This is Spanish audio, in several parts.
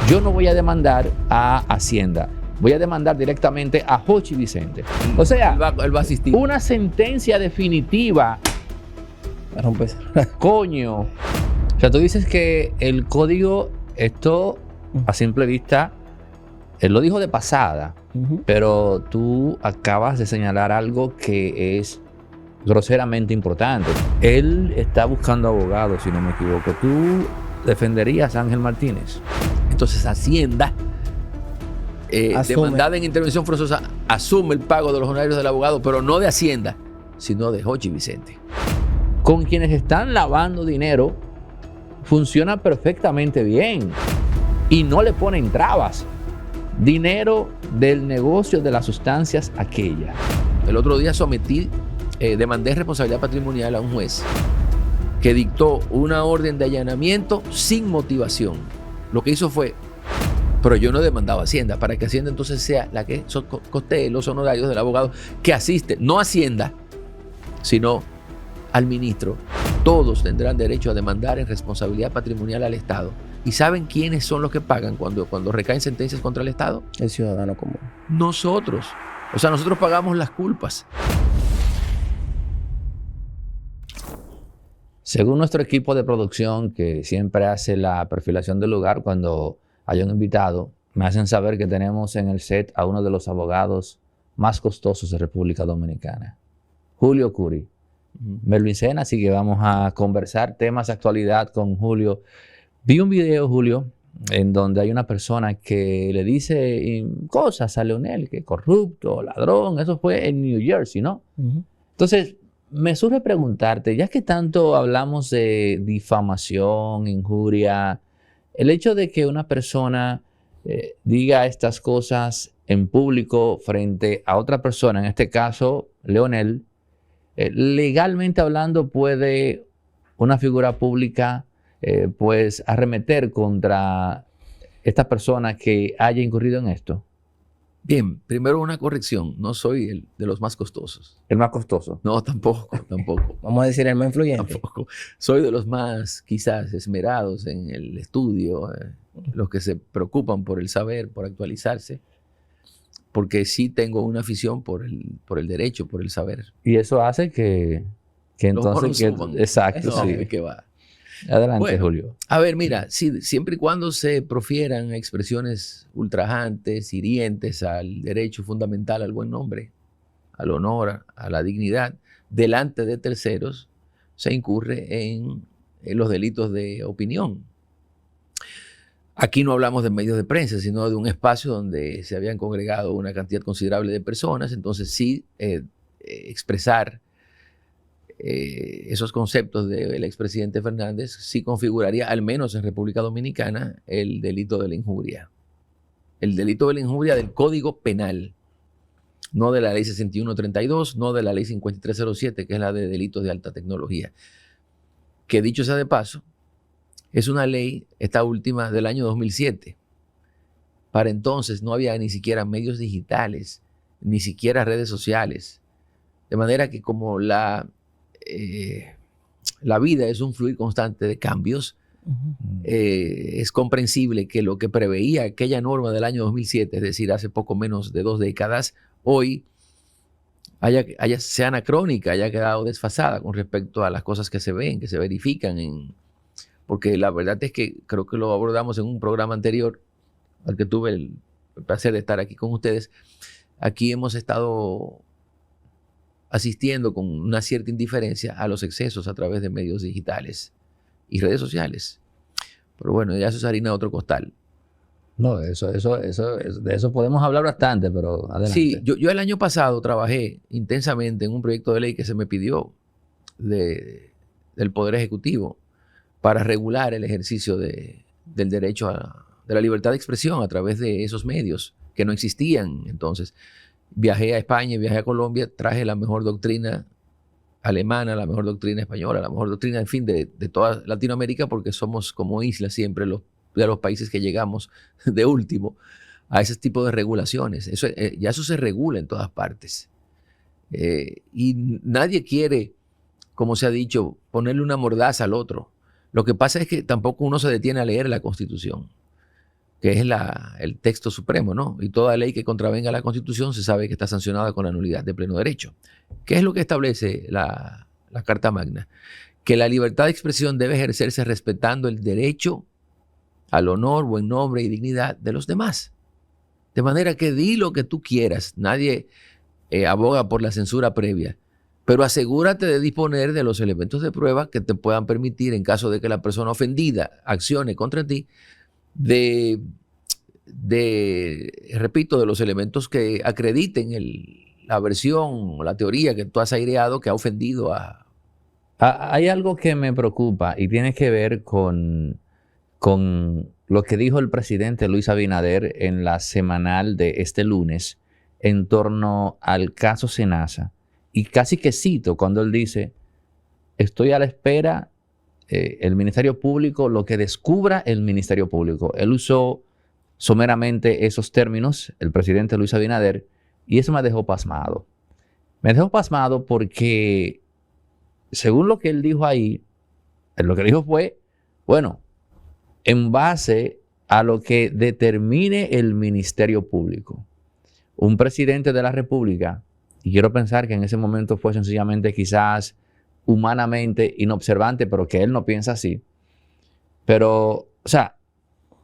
yo no voy a demandar a Hacienda, voy a demandar directamente a Jochi Vicente. O sea, Él va a asistir. Una sentencia definitiva. Coño. O sea, tú dices que el código, esto a simple vista, él lo dijo de pasada, pero tú acabas de señalar algo que es groseramente importante. Él está buscando abogados, si no me equivoco. ¿Tú defenderías a Ángel Martínez? Entonces Hacienda, demandada en intervención forzosa, asume el pago de los honorarios del abogado, pero no de Hacienda, sino de Jochi Vicente. Con quienes están lavando dinero, funciona perfectamente bien y no le ponen trabas. Dinero del negocio de las sustancias aquellas. El otro día demandé responsabilidad patrimonial a un juez que dictó una orden de allanamiento sin motivación. Lo que hizo fue, pero yo no he demandado a Hacienda, para que Hacienda entonces sea la que costee los honorarios del abogado que asiste, no a Hacienda, sino al ministro. Todos tendrán derecho a demandar en responsabilidad patrimonial al Estado. ¿Y saben quiénes son los que pagan cuando recaen sentencias contra el Estado? El ciudadano común. Nosotros. O sea, nosotros pagamos las culpas. Según nuestro equipo de producción, que siempre hace la perfilación del lugar cuando hay un invitado, me hacen saber que tenemos en el set a uno de los abogados más costosos de República Dominicana, Julio Curi. Melvin Sena, así que vamos a conversar temas de actualidad con Julio. Vi un video, Julio, en donde hay una persona que le dice cosas a Leonel, que corrupto, ladrón. Eso fue en New Jersey, ¿no? Entonces, me surge preguntarte, ya que tanto hablamos de difamación, injuria, el hecho de que una persona diga estas cosas en público frente a otra persona, en este caso, Leonel, legalmente hablando, ¿puede una figura pública pues arremeter contra esta persona que haya incurrido en esto? Bien, primero una corrección. No soy el de los más costosos. ¿El más costoso? No, tampoco. Vamos a decir el más influyente. Tampoco. Soy de los más quizás esmerados en el estudio, los que se preocupan por el saber, por actualizarse, porque sí tengo una afición por el derecho, por el saber. Y eso hace que entonces... exacto, no, sí. Que va. Adelante, bueno, Julio. A ver, mira, siempre y cuando se profieran expresiones ultrajantes, hirientes al derecho fundamental, al buen nombre, al honor, a la dignidad, delante de terceros, se incurre en los delitos de opinión. Aquí no hablamos de medios de prensa, sino de un espacio donde se habían congregado una cantidad considerable de personas. Entonces sí, expresar esos conceptos del expresidente Fernández sí configuraría, al menos en República Dominicana, el delito de la injuria. El delito de la injuria del Código Penal, no de la Ley 6132, no de la Ley 5307, que es la de delitos de alta tecnología. Que dicho sea de paso, es una ley, esta última, del año 2007. Para entonces no había ni siquiera medios digitales, ni siquiera redes sociales. De manera que como la vida es un fluir constante de cambios, es comprensible que lo que preveía aquella norma del año 2007, es decir, hace poco menos de 2 décadas, hoy sea anacrónica, haya quedado desfasada con respecto a las cosas que se ven, que se verifican. Porque la verdad es que creo que lo abordamos en un programa anterior, al que tuve el placer de estar aquí con ustedes. Aquí hemos estado asistiendo con una cierta indiferencia a los excesos a través de medios digitales y redes sociales. Pero bueno, ya eso es harina de otro costal. No, de eso podemos hablar bastante, pero adelante. Sí, yo el año pasado trabajé intensamente en un proyecto de ley que se me pidió del Poder Ejecutivo para regular el ejercicio del derecho de la libertad de expresión a través de esos medios que no existían entonces. Viajé a España, viajé a Colombia, traje la mejor doctrina alemana, la mejor doctrina española, la mejor doctrina, en fin, de toda Latinoamérica, porque somos como islas siempre de los países que llegamos de último a ese tipo de regulaciones. Ya eso se regula en todas partes. Y nadie quiere, como se ha dicho, ponerle una mordaza al otro. Lo que pasa es que tampoco uno se detiene a leer la Constitución. que es el texto supremo, ¿no? Y toda ley que contravenga la Constitución se sabe que está sancionada con la nulidad de pleno derecho. ¿Qué es lo que establece la Carta Magna? Que la libertad de expresión debe ejercerse respetando el derecho al honor, buen nombre y dignidad de los demás. De manera que di lo que tú quieras. Nadie aboga por la censura previa. Pero asegúrate de disponer de los elementos de prueba que te puedan permitir, en caso de que la persona ofendida accione contra ti, repito, de los elementos que acrediten la versión o la teoría que tú has aireado que ha ofendido a... Hay algo que me preocupa y tiene que ver con lo que dijo el presidente Luis Abinader en la semanal de este lunes en torno al caso Senasa. Y casi que cito cuando él dice, estoy a la espera, el Ministerio Público, lo que descubra el Ministerio Público. Él usó someramente esos términos, el presidente Luis Abinader, y eso me dejó pasmado. Me dejó pasmado porque, según lo que él dijo ahí, lo que dijo fue, bueno, en base a lo que determine el Ministerio Público. Un presidente de la República, y quiero pensar que en ese momento fue sencillamente quizás humanamente inobservante, pero que él no piensa así. Pero, o sea,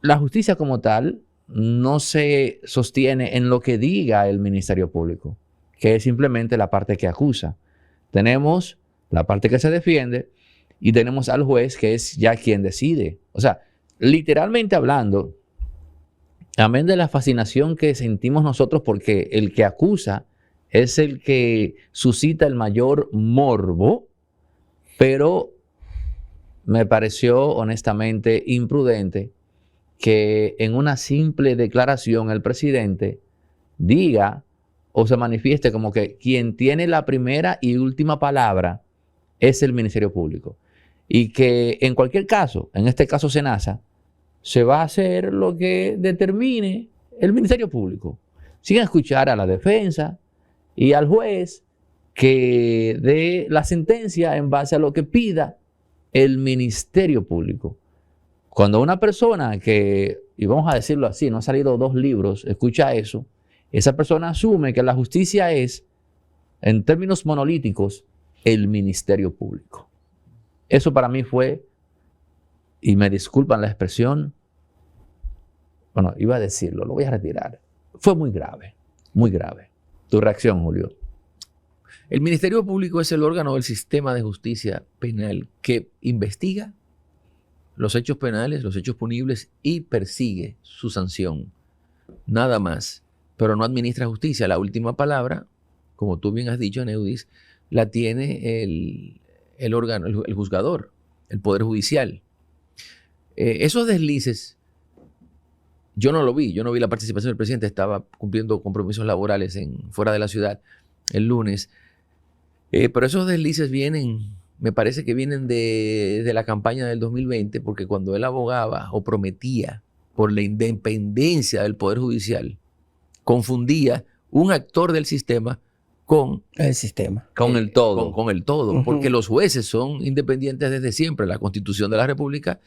la justicia como tal no se sostiene en lo que diga el Ministerio Público, que es simplemente la parte que acusa. Tenemos la parte que se defiende y tenemos al juez, que es ya quien decide. O sea, literalmente hablando, amén de la fascinación que sentimos nosotros porque el que acusa es el que suscita el mayor morbo, pero me pareció honestamente imprudente que en una simple declaración el presidente diga o se manifieste como que quien tiene la primera y última palabra es el Ministerio Público. Y que en cualquier caso, en este caso Senasa, se va a hacer lo que determine el Ministerio Público. Sin escuchar a la defensa y al juez que dé la sentencia en base a lo que pida el Ministerio Público. Cuando una persona que, y vamos a decirlo así, no ha salido 2 libros, escucha eso, esa persona asume que la justicia es, en términos monolíticos, el Ministerio Público. Eso para mí fue, y me disculpan la expresión, bueno, iba a decirlo, lo voy a retirar. Fue muy grave, muy grave. Tu reacción, Julio. El Ministerio Público es el órgano del sistema de justicia penal que investiga los hechos penales, los hechos punibles y persigue su sanción. Nada más. Pero no administra justicia. La última palabra, como tú bien has dicho, Neudis, la tiene el órgano, el juzgador, el Poder Judicial. Esos deslices, yo no vi la participación del presidente, estaba cumpliendo compromisos laborales fuera de la ciudad el lunes. Pero esos deslices me parece que vienen de la campaña del 2020, porque cuando él abogaba o prometía por la independencia del Poder Judicial, confundía un actor del sistema con el sistema. Con el todo. Con el todo, porque los jueces son independientes desde siempre. La Constitución de la República,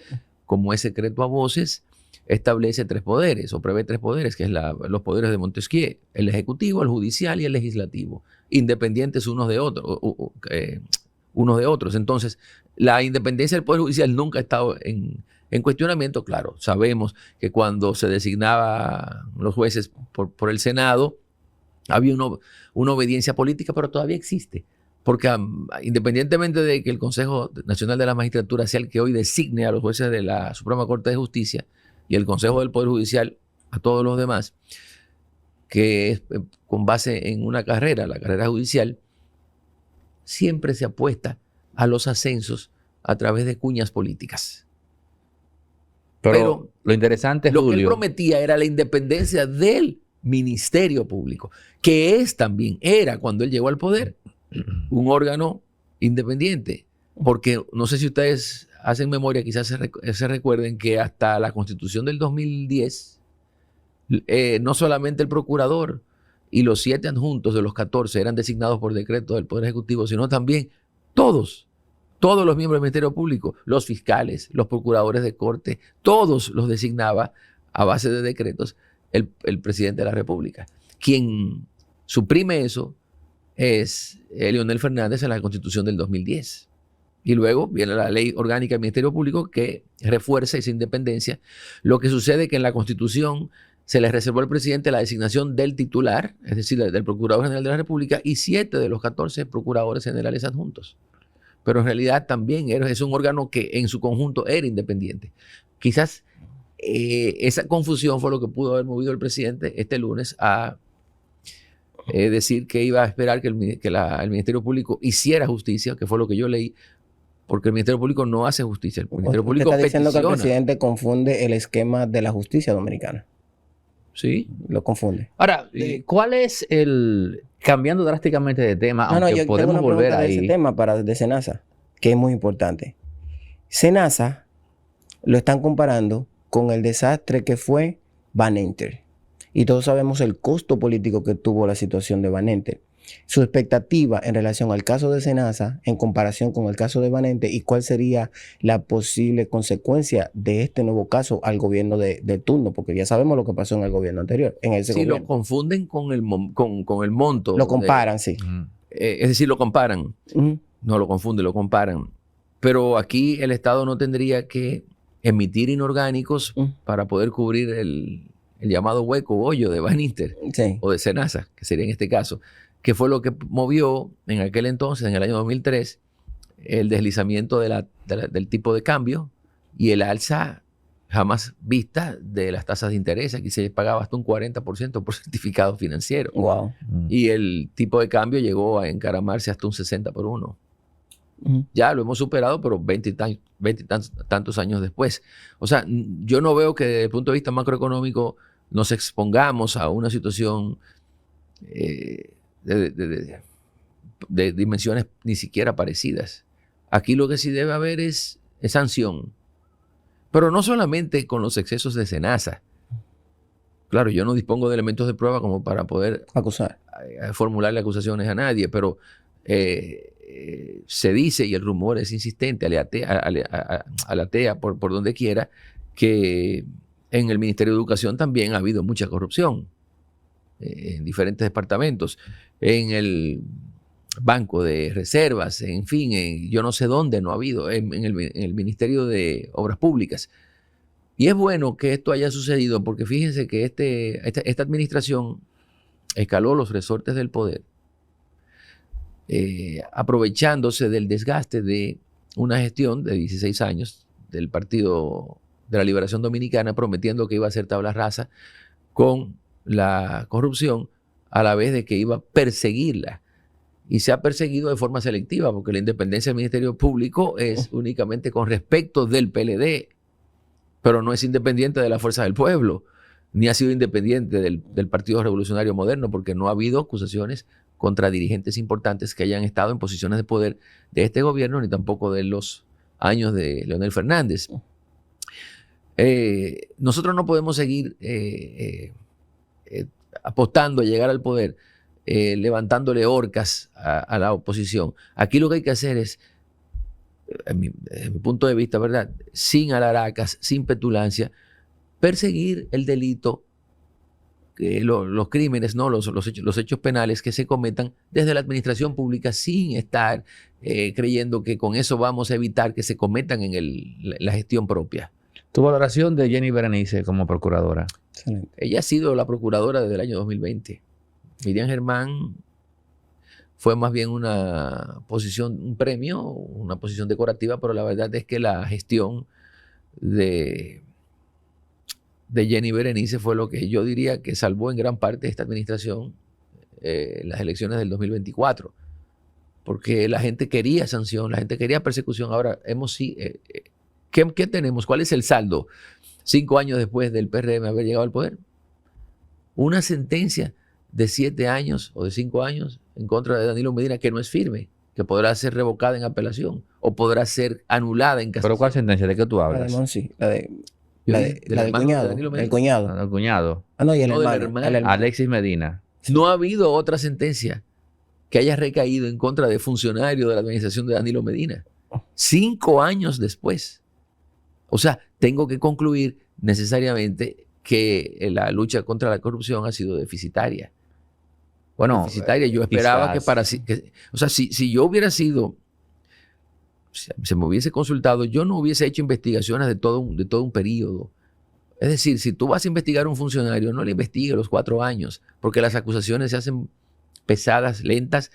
como es secreto a voces, establece 3 poderes, o prevé 3 poderes, que es los poderes de Montesquieu: el ejecutivo, el judicial y el legislativo, independientes unos de otros. Entonces, la independencia del Poder Judicial nunca ha estado en cuestionamiento. Claro, sabemos que cuando se designaban los jueces por el Senado, había una obediencia política, pero todavía existe. Porque independientemente de que el Consejo Nacional de la Magistratura sea el que hoy designe a los jueces de la Suprema Corte de Justicia y el Consejo del Poder Judicial a todos los demás, que es con base en una carrera, la carrera judicial, siempre se apuesta a los ascensos a través de cuñas políticas. Pero lo interesante, lo Julio, que él prometía era la independencia del Ministerio Público, que era cuando él llegó al poder, un órgano independiente. Porque no sé si ustedes hacen memoria, quizás se recuerden que hasta la Constitución del 2010, no solamente el procurador y los 7 adjuntos de los 14 eran designados por decreto del Poder Ejecutivo, sino también todos los miembros del Ministerio Público, los fiscales, los procuradores de corte, todos los designaba a base de decretos el presidente de la República. Quien suprime eso es Leonel Fernández en la Constitución del 2010. Y luego viene la Ley Orgánica del Ministerio Público que refuerza esa independencia. Lo que sucede es que en la Constitución se le reservó al presidente la designación del titular, es decir, del Procurador General de la República, y 7 de los 14 procuradores generales adjuntos. Pero en realidad también es un órgano que en su conjunto era independiente. Quizás esa confusión fue lo que pudo haber movido al presidente este lunes a decir que iba a esperar que el Ministerio Público hiciera justicia, que fue lo que yo leí, porque el Ministerio Público no hace justicia. El Ministerio Público está diciendo peticiona. que el presidente confunde el esquema de la justicia dominicana. Sí. Lo confunde. Ahora, ¿cuál es cambiando drásticamente de tema, aunque yo podemos tengo una volver pregunta de ahí? ese tema de SENASA, que es muy importante. SENASA lo están comparando con el desastre que fue Banenter. Y todos sabemos el costo político que tuvo la situación de Banenter. Su expectativa en relación al caso de SENASA en comparación con el caso de Banenter y cuál sería la posible consecuencia de este nuevo caso al gobierno de turno, porque ya sabemos lo que pasó en el gobierno anterior, en ese Sí, gobierno. lo confunden con el monto. Lo comparan, sí. Es decir, lo comparan. No lo confunden, lo comparan. Pero aquí el Estado no tendría que emitir inorgánicos para poder cubrir el llamado hueco o hoyo de Banenter o de SENASA, que sería en este caso, que fue lo que movió en aquel entonces, en el año 2003, el deslizamiento del tipo de cambio y el alza jamás vista de las tasas de interés. Aquí se pagaba hasta un 40% por certificado financiero. Wow. Y el tipo de cambio llegó a encaramarse hasta un 60-1. Ya lo hemos superado, pero 20 y tantos años después. O sea, yo no veo que desde el punto de vista macroeconómico nos expongamos a una situación de dimensiones ni siquiera parecidas. Aquí lo que sí debe haber es sanción. Pero no solamente con los excesos de SENASA. Claro, yo no dispongo de elementos de prueba como para poder acusar, formularle acusaciones a nadie, pero se dice, y el rumor es insistente, aletea por donde quiera, que en el Ministerio de Educación también ha habido mucha corrupción en diferentes departamentos, en el Banco de Reservas, en fin, yo no sé dónde no ha habido, en el Ministerio de Obras Públicas. Y es bueno que esto haya sucedido porque fíjense que esta administración escaló los resortes del poder, aprovechándose del desgaste de una gestión de 16 años del Partido de la Liberación Dominicana, prometiendo que iba a hacer tabla rasa con la corrupción, a la vez de que iba a perseguirla. Y se ha perseguido de forma selectiva, porque la independencia del Ministerio Público es únicamente con respecto del PLD, pero no es independiente de la Fuerza del Pueblo, ni ha sido independiente del Partido Revolucionario Moderno, porque no ha habido acusaciones contra dirigentes importantes que hayan estado en posiciones de poder de este gobierno, ni tampoco de los años de Leonel Fernández. Nosotros no podemos seguir apostando a llegar al poder, levantándole horcas a la oposición. Aquí lo que hay que hacer es, desde mi punto de vista, ¿verdad?, sin alaracas, sin petulancia, perseguir el delito, los crímenes, ¿no?, los hechos penales que se cometan desde la administración pública, sin estar creyendo que con eso vamos a evitar que se cometan en la gestión propia. Tu valoración de Jenny Berenice como procuradora. Excelente. Ella ha sido la procuradora desde el año 2020. Miriam Germán fue más bien una posición, un premio, una posición decorativa, pero la verdad es que la gestión de Jenny Berenice fue lo que yo diría que salvó en gran parte esta administración las elecciones del 2024. Porque la gente quería sanción, la gente quería persecución. Ahora, ¿qué tenemos? ¿Cuál es el saldo 5 años después del PRM haber llegado al poder? Una sentencia de 7 años o de 5 años en contra de Danilo Medina que no es firme, que podrá ser revocada en apelación o podrá ser anulada en casación. ¿Pero cuál sentencia? ¿De qué tú La hablas? de Monsi, la del hermano de cuñado. Danilo Medina. El cuñado. El cuñado. Ah, no, y el No, del hermano. hermano. Alexis Medina. No ha habido otra sentencia que haya recaído en contra de funcionarios de la administración de Danilo Medina. 5 años después. O sea, tengo que concluir necesariamente que la lucha contra la corrupción ha sido deficitaria. Bueno, Deficitaria. Yo esperaba quizás. o sea, si yo hubiera sido, se me hubiese consultado, yo no hubiese hecho investigaciones de todo un periodo. Es decir, si tú vas a investigar a un funcionario, no le investigue los 4 años, porque las acusaciones se hacen pesadas, lentas,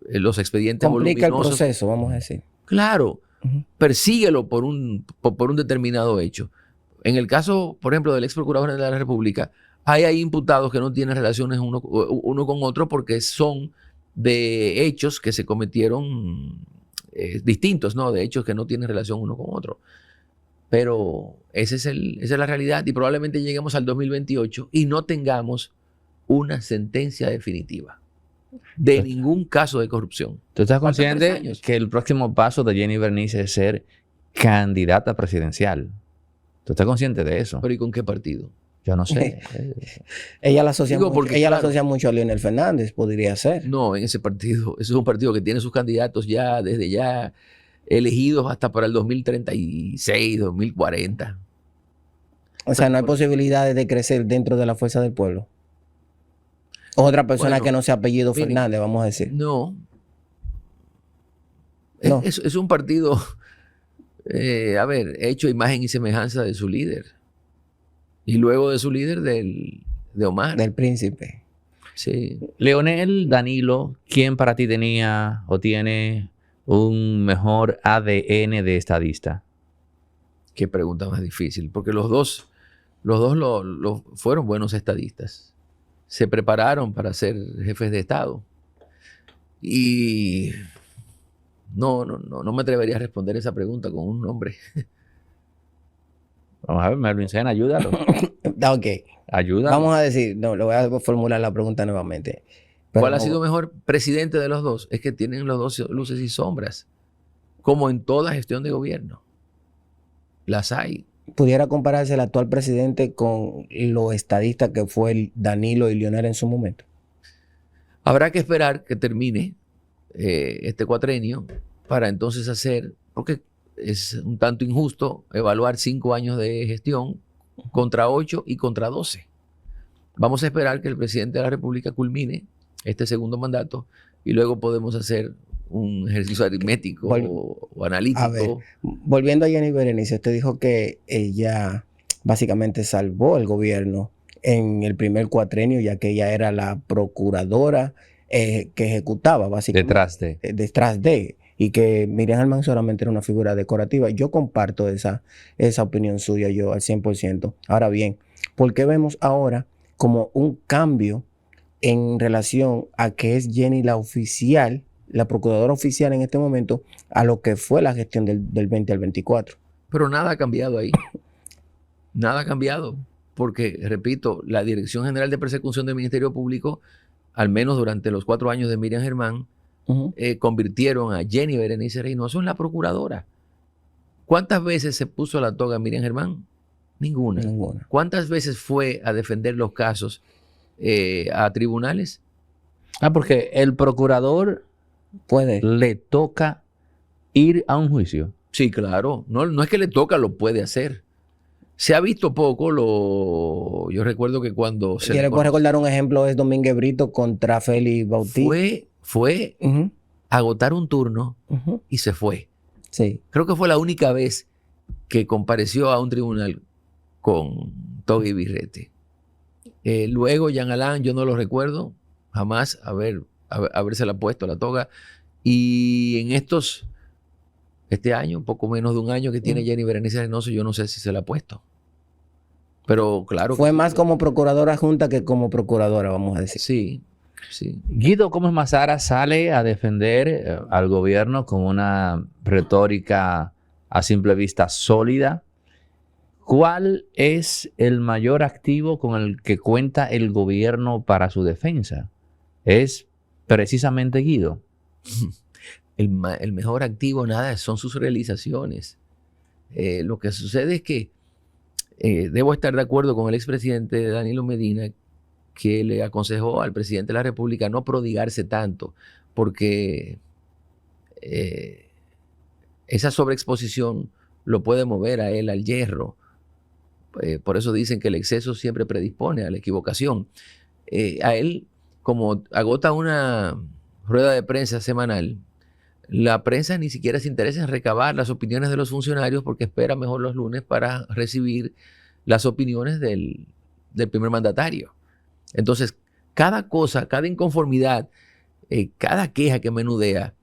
los expedientes Complica el voluminosos. proceso, vamos a decir. Claro, Ujú. persíguelo por un determinado hecho. En el caso, por ejemplo, del ex procurador general de la República, hay imputados que no tienen relaciones uno con otro porque son de hechos que se cometieron distintos, ¿no? De hechos que no tienen relación uno con otro. Pero esa es la realidad y probablemente lleguemos al 2028 y no tengamos una sentencia definitiva de ningún caso de corrupción. ¿Tú estás Faltan 3 consciente años. que el próximo paso de Jenny Bernice es ser candidata presidencial? ¿Tú estás consciente de eso? ¿Pero y con qué partido? Yo no sé. Ella la asocia, Digo, mucho, porque, ella la claro, asocia mucho a Leonel Fernández, podría ser. no, en ese partido. Ese es un partido que tiene sus candidatos ya desde ya elegidos hasta para el 2036, 2040. O sea, no hay posibilidades de crecer dentro de la fuerza del pueblo. Otra persona Bueno, que no sea apellido miren, Fernández, vamos a decir. No. No. Es un partido, a ver, hecho a imagen y semejanza de su líder. Y luego de su líder, de Omar. Del príncipe. Sí. Leonel, Danilo, ¿quién para ti tenía o tiene un mejor ADN de estadista? Qué pregunta más difícil, porque los dos fueron buenos estadistas. Se prepararon para ser jefes de Estado. Y no me atrevería a responder esa pregunta con un nombre. Vamos a ver, Melvin Sena, ayúdalo. Ok. Ayúdalo. Vamos a decir, no, le voy a formular la pregunta nuevamente. Pero ¿Cuál ha no- sido mejor presidente de los dos? Es que tienen los dos luces y sombras, como en toda gestión de gobierno. Las hay. ¿Pudiera compararse el actual presidente con lo estadista que fue el Danilo y Leonel en su momento? Habrá que esperar que termine este cuatrenio para entonces hacer, porque es un tanto injusto evaluar 5 años de gestión contra 8 y contra 12. Vamos a esperar que el presidente de la República culmine este segundo mandato y luego podemos hacer un ejercicio aritmético o analítico. A ver, volviendo a Jenny Berenice, usted dijo que ella básicamente salvó el gobierno en el primer cuatrenio, ya que ella era la procuradora que ejecutaba básicamente Detrás de. y que Miriam Germán solamente era una figura decorativa. Yo comparto esa opinión suya yo al 100%. Ahora bien, ¿por qué vemos ahora como un cambio en relación a que es Jenny la oficial, la procuradora oficial en este momento, a lo que fue la gestión del 20 al 24? Pero nada ha cambiado ahí. Nada ha cambiado. Porque, repito, la Dirección General de Persecución del Ministerio Público, al menos durante los 4 años de Miriam Germán, convirtieron a Jenny Berenice Reynoso en la procuradora. ¿Cuántas veces se puso la toga Miriam Germán? Ninguna. Ninguna. ¿Cuántas veces fue a defender los casos a tribunales? Porque el procurador Puede. le toca ir a un juicio. Sí, claro. No es que le toca, lo puede hacer. Se ha visto poco. Yo recuerdo que cuando se Quiero recordar un ejemplo, es Domínguez Brito contra Félix Bautista. fue a agotar un turno y se fue. Sí. Creo que fue la única vez que compareció a un tribunal con toga y birrete. Luego, Jean Alain, yo no lo recuerdo jamás haberse la puesto la toga. Y en este año, poco menos de un año que tiene Jenny Berenice Reynoso, yo no sé si se la ha puesto. Pero claro. Fue más como procuradora junta que como procuradora, vamos a decir. Sí, sí. Guido Gómez Mazara sale a defender al gobierno con una retórica a simple vista sólida. ¿Cuál es el mayor activo con el que cuenta el gobierno para su defensa? Es precisamente Guido. El mejor activo, nada, son sus realizaciones. Lo que sucede es que debo estar de acuerdo con el expresidente Danilo Medina, que le aconsejó al presidente de la República no prodigarse tanto, porque esa sobreexposición lo puede mover a él al hierro. Por eso dicen que el exceso siempre predispone a la equivocación. A él, como agota una rueda de prensa semanal, la prensa ni siquiera se interesa en recabar las opiniones de los funcionarios porque espera mejor los lunes para recibir las opiniones del primer mandatario. Entonces, cada cosa, cada inconformidad, cada queja que menudea,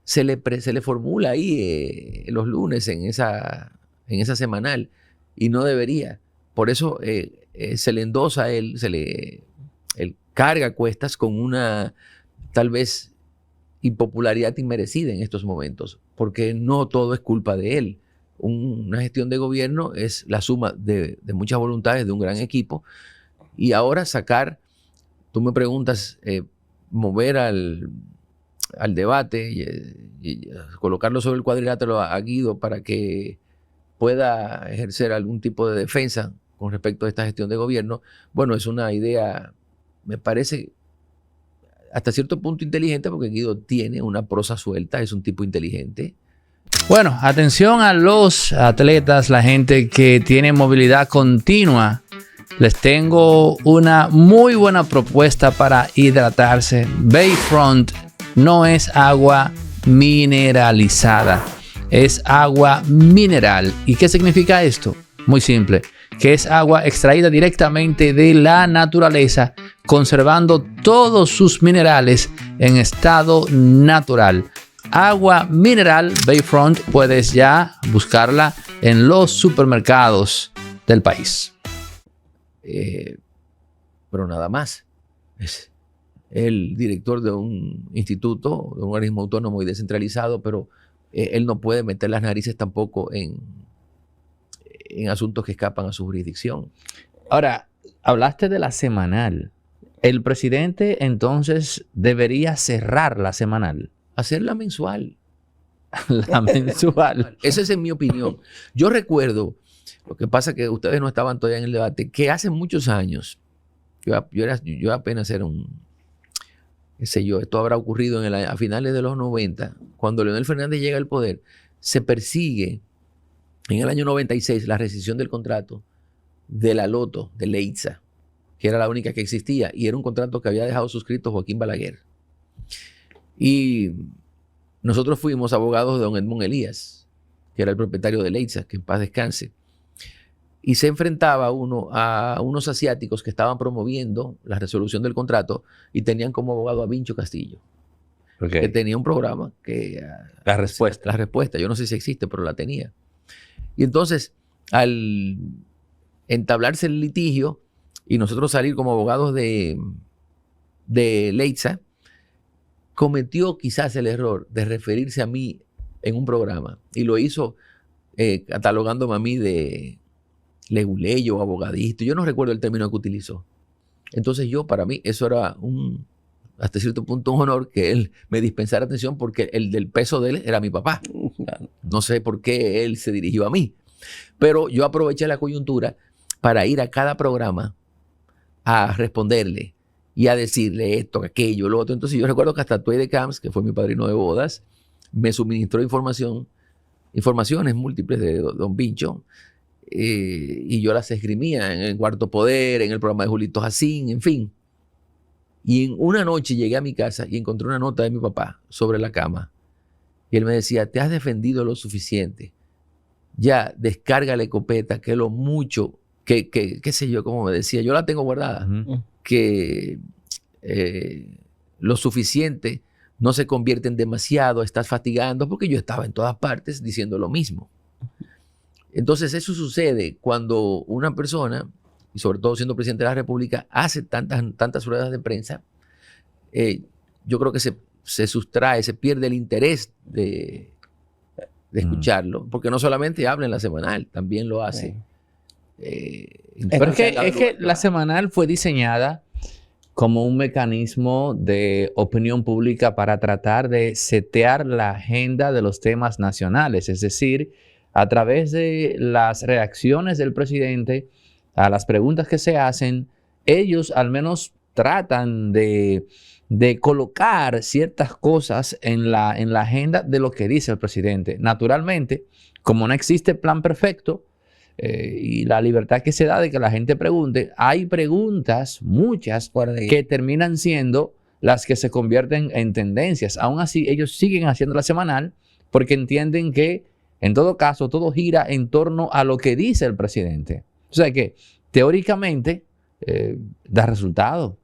se le formula ahí los lunes en esa semanal, y no debería. Por eso se le endosa a él, él carga cuestas con una tal vez impopularidad inmerecida en estos momentos, porque no todo es culpa de él. Una gestión de gobierno es la suma de muchas voluntades de un gran equipo, y ahora tú me preguntas, mover al debate y colocarlo sobre el cuadrilátero a Guido para que pueda ejercer algún tipo de defensa con respecto a esta gestión de gobierno. Bueno, es una idea, me parece, hasta cierto punto inteligente, porque Guido tiene una prosa suelta, es un tipo inteligente. Bueno, atención a los atletas, la gente que tiene movilidad continua. Les tengo una muy buena propuesta para hidratarse. Bayfront no es agua mineralizada, es agua mineral. ¿Y qué significa esto? Muy simple, que es agua extraída directamente de la naturaleza, conservando todos sus minerales en estado natural. Agua mineral Bayfront, puedes ya buscarla en los supermercados del país. Pero nada más. Es el director de un instituto, de un organismo autónomo y descentralizado, pero él no puede meter las narices tampoco en asuntos que escapan a su jurisdicción. Ahora, hablaste de la semanal. El presidente entonces debería cerrar la semanal. Hacerla mensual. La mensual. Esa es en mi opinión. Yo recuerdo, lo que pasa que ustedes no estaban todavía en el debate, que hace muchos años, yo apenas era qué sé yo, esto habrá ocurrido a finales de los 90, cuando Leonel Fernández llega al poder, se persigue en el año 96 la rescisión del contrato de la Loto, de Leitza, que era la única que existía, y era un contrato que había dejado suscrito Joaquín Balaguer. Y nosotros fuimos abogados de don Edmond Elías, que era el propietario de Leitza, que en paz descanse. Y se enfrentaba a unos asiáticos que estaban promoviendo la resolución del contrato y tenían como abogado a Vincho Castillo, que tenía un programa que... La respuesta. La respuesta, yo no sé si existe, pero la tenía. Y entonces, al entablarse el litigio y nosotros salir como abogados de Leitza, cometió quizás el error de referirse a mí en un programa, y lo hizo catalogándome a mí de leguleyo, abogadista. Yo no recuerdo el término que utilizó. Entonces para mí, eso era hasta cierto punto un honor que él me dispensara atención, porque el del peso de él era mi papá. No sé por qué él se dirigió a mí, pero yo aproveché la coyuntura para ir a cada programa a responderle y a decirle esto, aquello, lo otro. Entonces yo recuerdo que hasta Tuey de Camps, que fue mi padrino de bodas, me suministró informaciones múltiples de don Vincho, y yo las esgrimía en el Cuarto Poder, en el programa de Julito Jacín, en fin. Y en una noche llegué a mi casa y encontré una nota de mi papá sobre la cama. Y él me decía, te has defendido lo suficiente. Ya, descarga la escopeta, que lo mucho, qué sé yo, como me decía, yo la tengo guardada, que lo suficiente no se convierte en demasiado, estás fatigando, porque yo estaba en todas partes diciendo lo mismo. Entonces eso sucede cuando una persona, y sobre todo siendo presidente de la República, hace tantas ruedas de prensa. Yo creo que se sustrae, se pierde el interés de escucharlo, porque no solamente habla en la semanal, también lo hace. Pero es que la semanal fue diseñada como un mecanismo de opinión pública para tratar de setear la agenda de los temas nacionales, es decir, a través de las reacciones del presidente a las preguntas que se hacen, ellos al menos tratan de colocar ciertas cosas en la agenda de lo que dice el presidente. Naturalmente, como no existe plan perfecto, y la libertad que se da de que la gente pregunte. Hay preguntas, muchas, que terminan siendo las que se convierten en tendencias. Aún así, ellos siguen haciendo la semanal porque entienden que, en todo caso, todo gira en torno a lo que dice el presidente. O sea que, teóricamente, da resultado.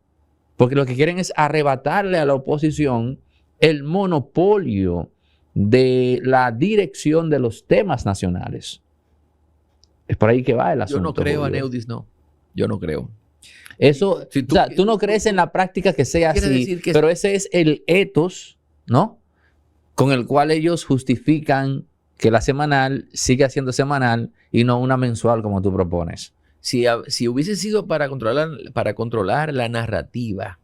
Porque lo que quieren es arrebatarle a la oposición el monopolio de la dirección de los temas nacionales. Es por ahí que va el asunto. Yo no creo, Julio. Aneudis, no. Yo no creo. Eso, si tú, o sea, tú no crees en la práctica que sea así, pero ese es el ethos, ¿no? Con el cual ellos justifican que la semanal siga siendo semanal y no una mensual como tú propones. Si hubiese sido para controlar la narrativa,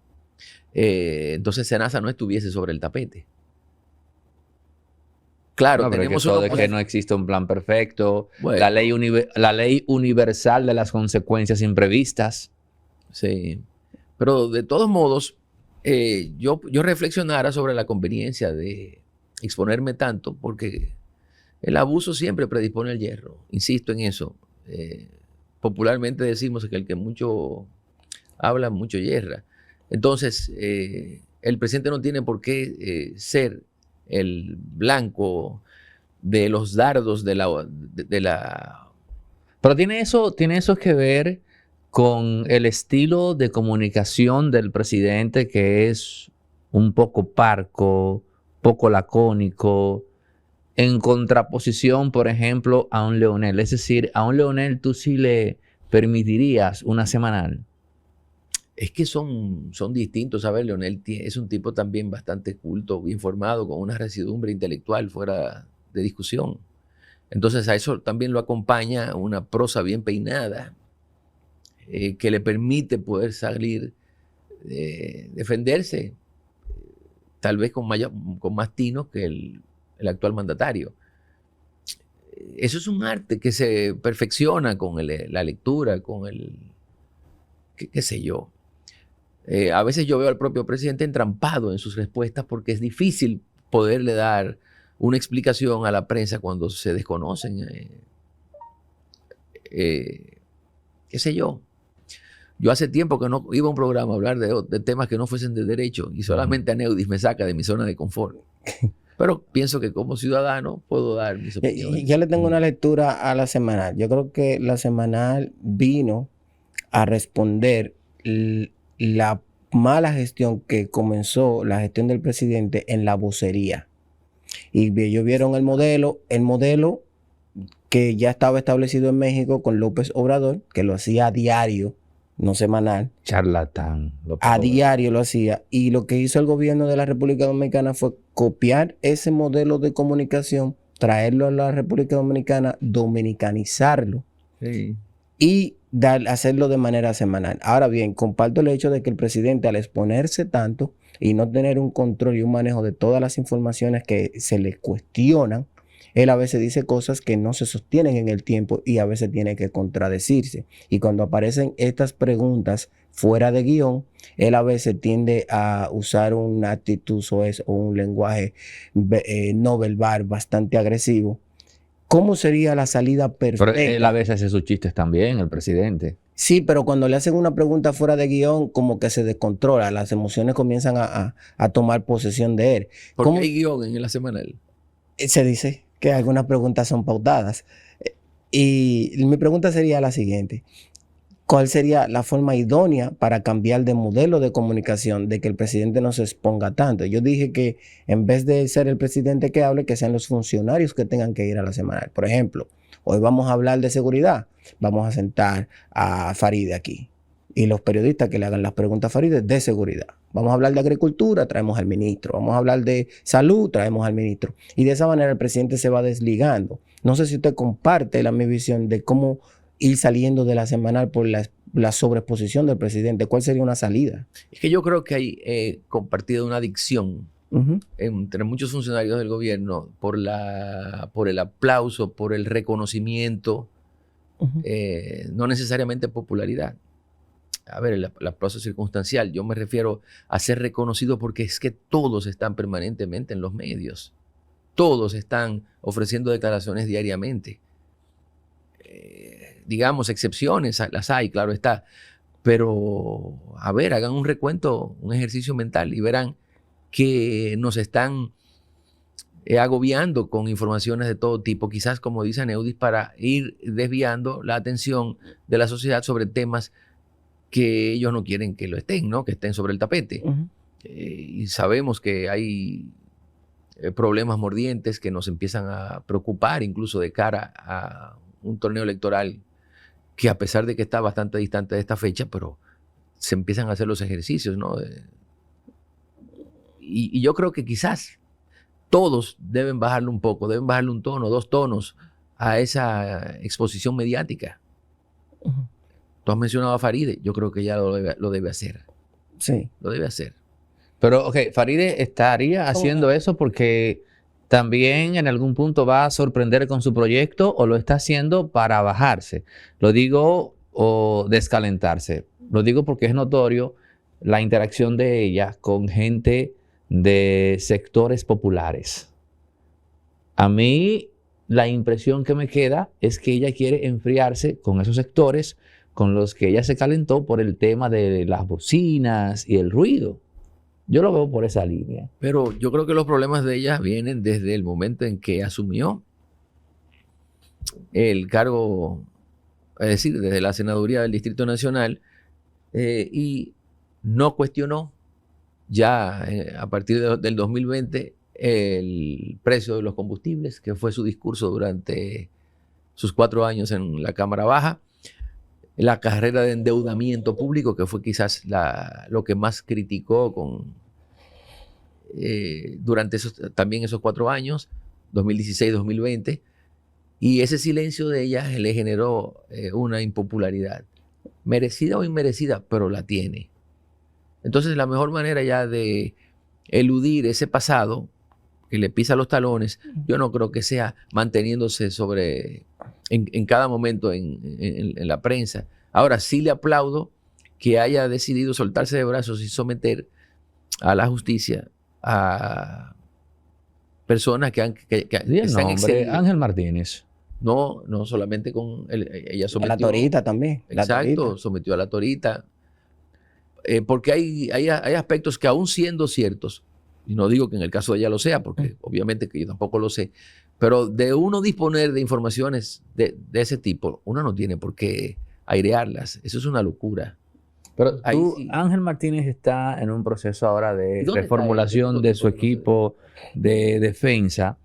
entonces Senasa no estuviese sobre el tapete. Claro, no, tenemos eso de que no existe un plan perfecto, bueno, la ley universal de las consecuencias imprevistas. Sí, pero de todos modos, yo reflexionara sobre la conveniencia de exponerme tanto, porque el abuso siempre predispone al hierro. Insisto en eso. Popularmente decimos que el que mucho habla, mucho yerra. Entonces, el presidente no tiene por qué ser el blanco de los dardos de la... Pero tiene eso que ver con el estilo de comunicación del presidente, que es un poco parco, poco lacónico, en contraposición, por ejemplo, a un Leonel. Es decir, a un Leonel tú sí le permitirías una semanal. Es que son distintos. A ver, Leonel es un tipo también bastante culto, bien formado, con una residumbre intelectual fuera de discusión. Entonces a eso también lo acompaña una prosa bien peinada, que le permite poder salir, defenderse, tal vez con más tino que el actual mandatario. Eso es un arte que se perfecciona con la lectura, con qué sé yo. A veces yo veo al propio presidente entrampado en sus respuestas porque es difícil poderle dar una explicación a la prensa cuando se desconocen. Qué sé yo. Yo hace tiempo que no iba a un programa a hablar de temas que no fuesen de derecho y solamente Aneudis me saca de mi zona de confort. Pero pienso que como ciudadano puedo dar mis opiniones. Yo le tengo una lectura a la semanal. Yo creo que la semanal vino a responder la mala gestión que comenzó la gestión del presidente en la vocería. Y ellos vieron el modelo que ya estaba establecido en México con López Obrador, que lo hacía a diario, no semanal. Charlatán. A diario lo hacía. Y lo que hizo el gobierno de la República Dominicana fue copiar ese modelo de comunicación, traerlo a la República Dominicana, dominicanizarlo. Sí. Y hacerlo de manera semanal. Ahora bien, comparto el hecho de que el presidente, al exponerse tanto y no tener un control y un manejo de todas las informaciones que se le cuestionan, él a veces dice cosas que no se sostienen en el tiempo y a veces tiene que contradecirse. Y cuando aparecen estas preguntas fuera de guión, él a veces tiende a usar una actitud soez o un lenguaje no verbal bastante agresivo. ¿Cómo sería la salida perfecta? Pero él a veces hace sus chistes también, el presidente. Sí, pero cuando le hacen una pregunta fuera de guión, como que se descontrola, las emociones comienzan a tomar posesión de él. ¿Por qué hay guión en la semanal? Se dice que algunas preguntas son pautadas. Y mi pregunta sería la siguiente. ¿Cuál sería la forma idónea para cambiar de modelo de comunicación, de que el presidente no se exponga tanto? Yo dije que en vez de ser el presidente que hable, que sean los funcionarios que tengan que ir a la semanal. Por ejemplo, hoy vamos a hablar de seguridad. Vamos a sentar a Farideh aquí. Y los periodistas que le hagan las preguntas a Farideh de seguridad. Vamos a hablar de agricultura, traemos al ministro. Vamos a hablar de salud, traemos al ministro. Y de esa manera el presidente se va desligando. No sé si usted comparte mi visión de cómo ir saliendo de la semanal por la sobreexposición del presidente. ¿Cuál sería una salida? Es que yo creo que hay compartido una adicción entre muchos funcionarios del gobierno por el aplauso, por el reconocimiento, no necesariamente popularidad. A ver, el aplauso circunstancial. Yo me refiero a ser reconocido porque es que todos están permanentemente en los medios. Todos están ofreciendo declaraciones diariamente. digamos, excepciones, las hay, claro está. Pero, a ver, hagan un recuento, un ejercicio mental y verán que nos están agobiando con informaciones de todo tipo, quizás como dice Aneudis, para ir desviando la atención de la sociedad sobre temas que ellos no quieren que lo estén, ¿no? Que estén sobre el tapete. Y sabemos que hay problemas mordientes que nos empiezan a preocupar incluso de cara a un torneo electoral que, a pesar de que está bastante distante de esta fecha, pero se empiezan a hacer los ejercicios, ¿no? Y yo creo que quizás todos deben bajarle un poco, deben bajarle un tono, 2 tonos a esa exposición mediática. Tú has mencionado a Faride, yo creo que ya lo debe hacer. Sí. Lo debe hacer. Pero, ok, Faride estaría haciendo eso porque también en algún punto va a sorprender con su proyecto, o lo está haciendo para bajarse. Lo digo, o descalentarse. Lo digo porque es notorio la interacción de ella con gente de sectores populares. A mí la impresión que me queda es que ella quiere enfriarse con esos sectores con los que ella se calentó por el tema de las bocinas y el ruido. Yo lo veo por esa línea. Pero yo creo que los problemas de ella vienen desde el momento en que asumió el cargo, es decir, desde la senaduría del Distrito Nacional, y no cuestionó ya a partir del 2020 el precio de los combustibles, que fue su discurso durante sus 4 años en la Cámara Baja, la carrera de endeudamiento público, que fue quizás lo que más criticó durante también esos 4 años, 2016-2020, y ese silencio de ella le generó una impopularidad, merecida o inmerecida, pero la tiene. Entonces, la mejor manera ya de eludir ese pasado que le pisa los talones, yo no creo que sea manteniéndose en cada momento en la prensa. Ahora, sí le aplaudo que haya decidido soltarse de brazos y someter a la justicia a personas que se han excedido. Ángel Martínez. No solamente con ella sometió a la Torita también. Exacto, sometió a la Torita. Porque hay aspectos que, aún siendo ciertos, y no digo que en el caso de ella lo sea, porque obviamente que yo tampoco lo sé, pero de uno disponer de informaciones de ese tipo, uno no tiene por qué airearlas. Eso es una locura. Pero sí. Ángel Martínez está en un proceso ahora de reformulación de su equipo de defensa,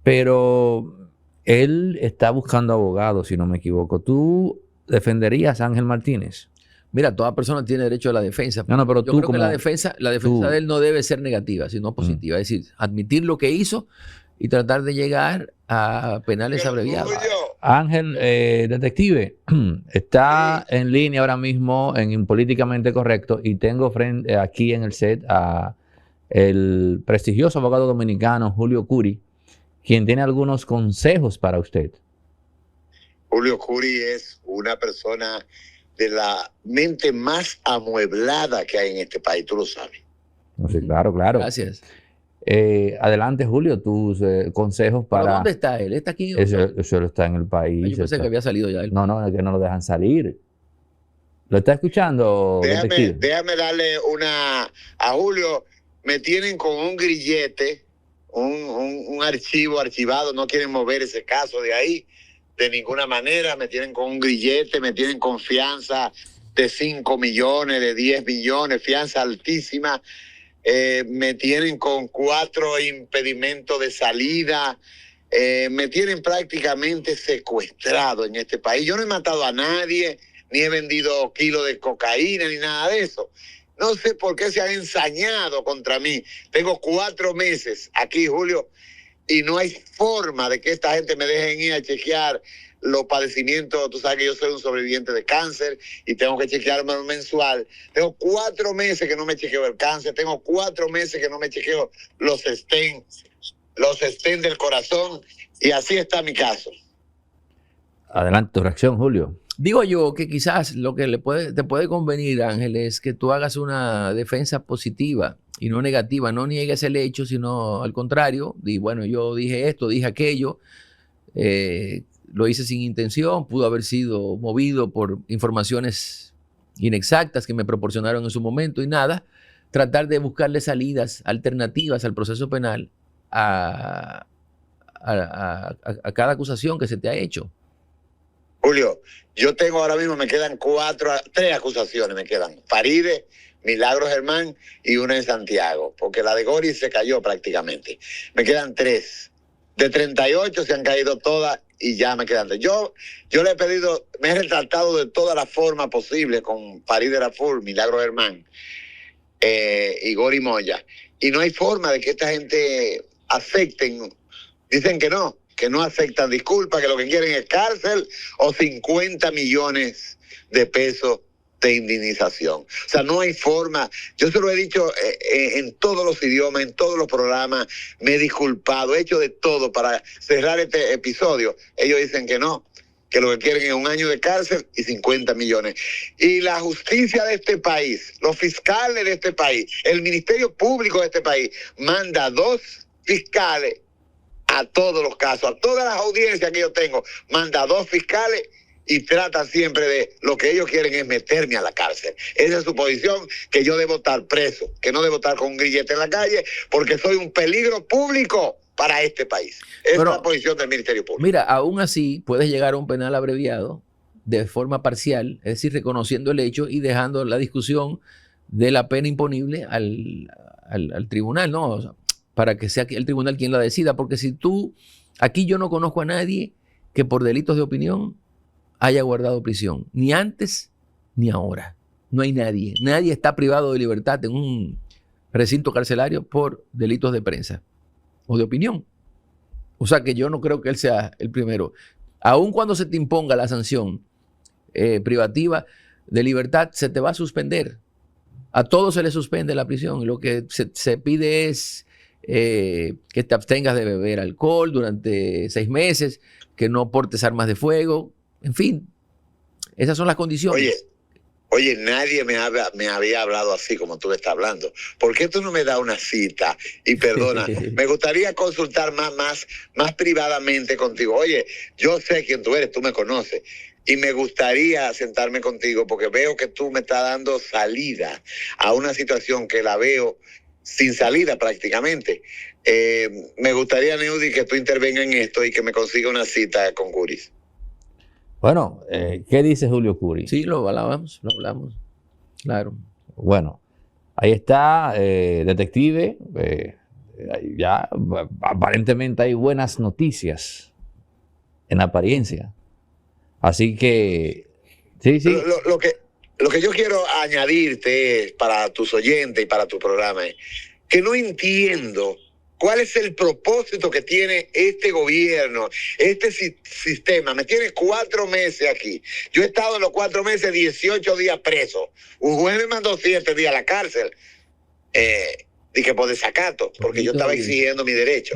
pero él está buscando abogados, si no me equivoco. ¿Tú defenderías a Ángel Martínez? Mira, toda persona tiene derecho a la defensa. No, pero yo creo que la defensa de él no debe ser negativa, sino positiva. Es decir, admitir lo que hizo y tratar de llegar a penales abreviados. Ángel, detective, está en línea ahora mismo en Políticamente Correcto, y tengo aquí en el set a el prestigioso abogado dominicano Julio Curi, quien tiene algunos consejos para usted. Julio Curi es una persona de la mente más amueblada que hay en este país, tú lo sabes. Sí, claro. Gracias. Adelante, Julio, tus consejos para... ¿Pero dónde está él? ¿Está aquí? Eso está en el país. Yo pensé que había salido ya él. No, es que no lo dejan salir. ¿Lo está escuchando? Déjame darle a Julio. Me tienen con un grillete, un archivo archivado, no quieren mover ese caso de ahí de ninguna manera. Me tienen con un grillete, me tienen con fianza de 5 millones, de 10 millones, fianza altísima. Me tienen con 4 impedimentos de salida. Me tienen prácticamente secuestrado en este país. Yo no he matado a nadie, ni he vendido kilos de cocaína, ni nada de eso. No sé por qué se han ensañado contra mí. Tengo 4 meses aquí, Julio, y no hay forma de que esta gente me dejen ir a chequear los padecimientos. Tú sabes que yo soy un sobreviviente de cáncer y tengo que chequearme mensual. Tengo 4 meses que no me chequeo el cáncer. Tengo 4 meses que no me chequeo los stents del corazón, y así está mi caso. Adelante, tu reacción, Julio. Digo yo que quizás lo que te puede convenir, Ángel, es que tú hagas una defensa positiva y no negativa. No niegues el hecho, sino al contrario. Bueno, yo dije esto, dije aquello. lo hice sin intención, pudo haber sido movido por informaciones inexactas que me proporcionaron en su momento y nada, tratar de buscarle salidas alternativas al proceso penal a cada acusación que se te ha hecho. Julio, yo tengo ahora mismo, me quedan 3 acusaciones, me quedan. Faride, Milagro Germán y una en Santiago, porque la de Gori se cayó prácticamente. Me quedan 3. De 38 se han caído todas y ya me quedan 3. Yo le he pedido, me he retratado de todas las formas posibles con Faride Raful, Milagro Germán y Gori Moya. Y no hay forma de que esta gente acepten. Dicen que no aceptan disculpas, que lo que quieren es cárcel o 50 millones de pesos de indemnización. O sea, no hay forma. Yo se lo he dicho en todos los idiomas, en todos los programas, me he disculpado, he hecho de todo para cerrar este episodio. Ellos dicen que no, que lo que quieren es 1 año de cárcel y 50 millones. Y la justicia de este país, los fiscales de este país, el Ministerio Público de este país, manda 2 fiscales a todos los casos, a todas las audiencias que yo tengo, manda 2 fiscales y trata siempre de lo que ellos quieren es meterme a la cárcel. Esa es su posición, que yo debo estar preso, que no debo estar con un grillete en la calle, porque soy un peligro público para este país. Esa es la posición del Ministerio Público. Mira, aún así puedes llegar a un penal abreviado de forma parcial, es decir, reconociendo el hecho y dejando la discusión de la pena imponible al tribunal, ¿no? O sea, para que sea el tribunal quien la decida, porque si aquí yo no conozco a nadie que por delitos de opinión haya guardado prisión, ni antes ni ahora. No hay nadie. Nadie está privado de libertad en un recinto carcelario por delitos de prensa o de opinión. O sea que yo no creo que él sea el primero. Aun cuando se te imponga la sanción privativa de libertad, se te va a suspender. A todos se le suspende la prisión. Y lo que se pide es que te abstengas de beber alcohol durante 6 meses, que no portes armas de fuego. En fin, esas son las condiciones. Oye, nadie me había hablado así como tú estás hablando. ¿Por qué tú no me das una cita? Y perdona, me gustaría consultar más privadamente contigo. Oye, yo sé quién tú eres, tú me conoces. Y me gustaría sentarme contigo porque veo que tú me estás dando salida a una situación que la veo sin salida prácticamente. Me gustaría, Neudi, que tú intervengas en esto y que me consiga una cita con Curis. Bueno, ¿qué dice Julio Curi? Sí, lo hablamos, claro. Bueno, ahí está, detective. Ya aparentemente hay buenas noticias en apariencia. Así que, sí. Lo que yo quiero añadirte para tus oyentes y para tu programa es que no entiendo cuál es el propósito que tiene este gobierno, este sistema. Me tiene 4 meses aquí. Yo he estado en los 4 meses 18 días preso. Un juez me mandó 7 días a la cárcel. Dije por desacato, porque yo estaba exigiendo mi derecho.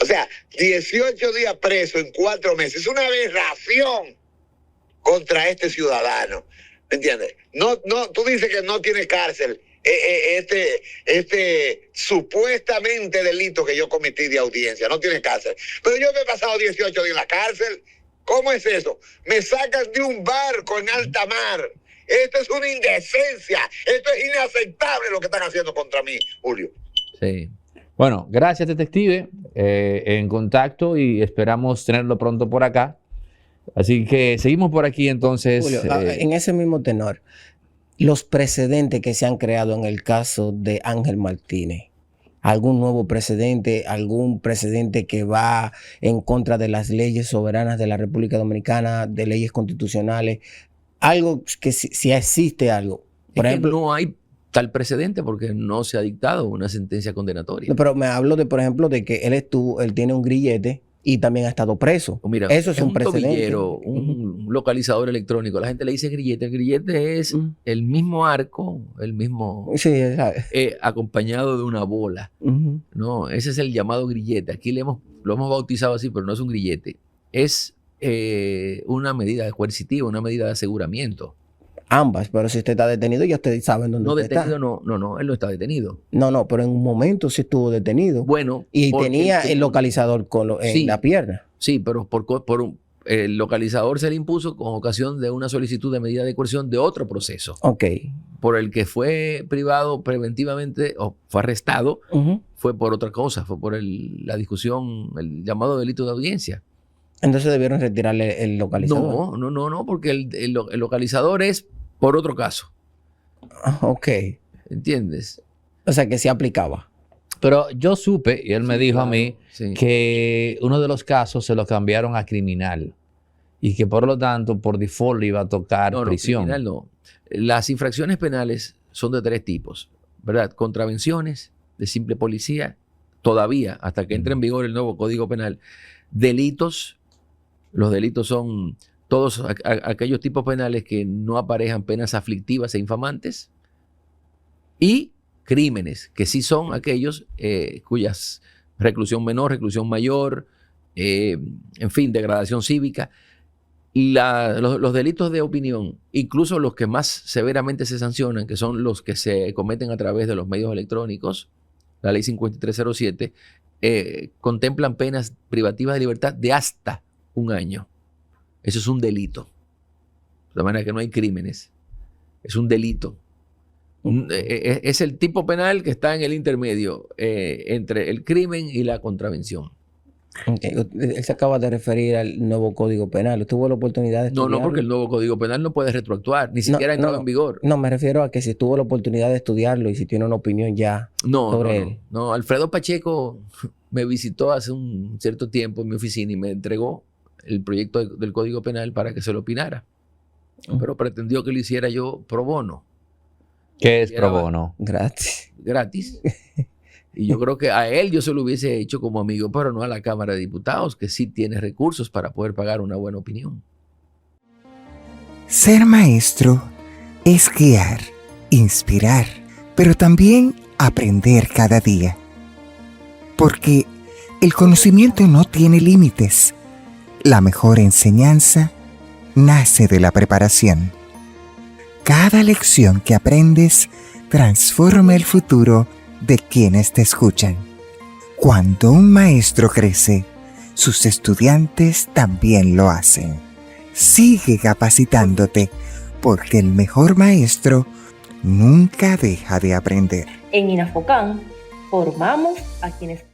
O sea, 18 días preso en 4 meses. Es una aberración contra este ciudadano. ¿Me entiendes? No, tú dices que no tiene cárcel. Este supuestamente delito que yo cometí de audiencia, no tiene cárcel. Pero yo me he pasado 18 días en la cárcel. ¿Cómo es eso? Me sacan de un barco en alta mar. Esto es una indecencia. Esto es inaceptable lo que están haciendo contra mí, Julio. Sí. Bueno, gracias, detective. En contacto y esperamos tenerlo pronto por acá. Así que seguimos por aquí entonces. Julio, en ese mismo tenor, los precedentes que se han creado en el caso de Ángel Martínez, algún nuevo precedente, algún precedente que va en contra de las leyes soberanas de la República Dominicana, de leyes constitucionales, algo que si existe algo. Por ejemplo, no hay tal precedente porque no se ha dictado una sentencia condenatoria. Pero me hablo de, por ejemplo, de que él tiene un grillete y también ha estado preso. Mira, eso es un precedente. Tobillero, un localizador electrónico. La gente le dice grillete. El grillete es el mismo arco, el mismo acompañado de una bola. No, ese es el llamado grillete. Aquí lo hemos bautizado así, pero no es un grillete. Es una medida coercitiva, una medida de aseguramiento. Ambas, pero si usted está detenido, ya ustedes saben dónde usted está. No, él no está detenido. No, pero en un momento sí estuvo detenido. Bueno. Y tenía el localizador en la pierna. Sí, pero el localizador se le impuso con ocasión de una solicitud de medida de coerción de otro proceso, Ok. por el que fue privado preventivamente o fue arrestado, Ujú. fue por otra cosa, fue por la discusión, el llamado delito de audiencia. Entonces debieron retirarle el localizador. No, porque el localizador es por otro caso, Ok. ¿entiendes? O sea que sí aplicaba. Pero yo supe, y él me Sí, dijo a claro, mí, sí. que uno de los casos se lo cambiaron a criminal y que por lo tanto por default le iba a tocar No, prisión. criminal no. Las infracciones penales son de 3 tipos, ¿verdad? Contravenciones de simple policía, todavía, hasta que entre en vigor el nuevo Código Penal. Delitos, los delitos son todos aquellos tipos penales que no aparejan penas aflictivas e infamantes. Y crímenes, que sí son aquellos cuyas reclusión menor, reclusión mayor, en fin, degradación cívica. Los delitos de opinión, incluso los que más severamente se sancionan, que son los que se cometen a través de los medios electrónicos, la ley 5307, contemplan penas privativas de libertad de hasta 1 año. Eso es un delito. De manera que no hay crímenes. Es un delito. Es el tipo penal que está en el intermedio entre el crimen y la contravención. Ok. Él se acaba de referir al nuevo Código Penal. ¿Usted tuvo la oportunidad de No, estudiarlo? porque el nuevo Código Penal no puede retroactuar, ni No, siquiera ha entrado no, en vigor. No, me refiero a que si tuvo la oportunidad de estudiarlo y si tiene una opinión ya sobre él. No, Alfredo Pacheco me visitó hace un cierto tiempo en mi oficina y me entregó el proyecto del Código Penal para que se lo opinara. Pero pretendió que lo hiciera yo pro bono, ¿Qué es Era pro bono? Gratis. gratis. Y yo creo que a él yo se lo hubiese hecho como amigo, pero no a la Cámara de Diputados, que sí tiene recursos para poder pagar una buena opinión. Ser maestro es guiar, inspirar, pero también aprender cada día. Porque el conocimiento no tiene límites. La mejor enseñanza nace de la preparación. Cada lección que aprendes transforma el futuro de quienes te escuchan. Cuando un maestro crece, sus estudiantes también lo hacen. Sigue capacitándote, porque el mejor maestro nunca deja de aprender. En Inafocán formamos a quienes...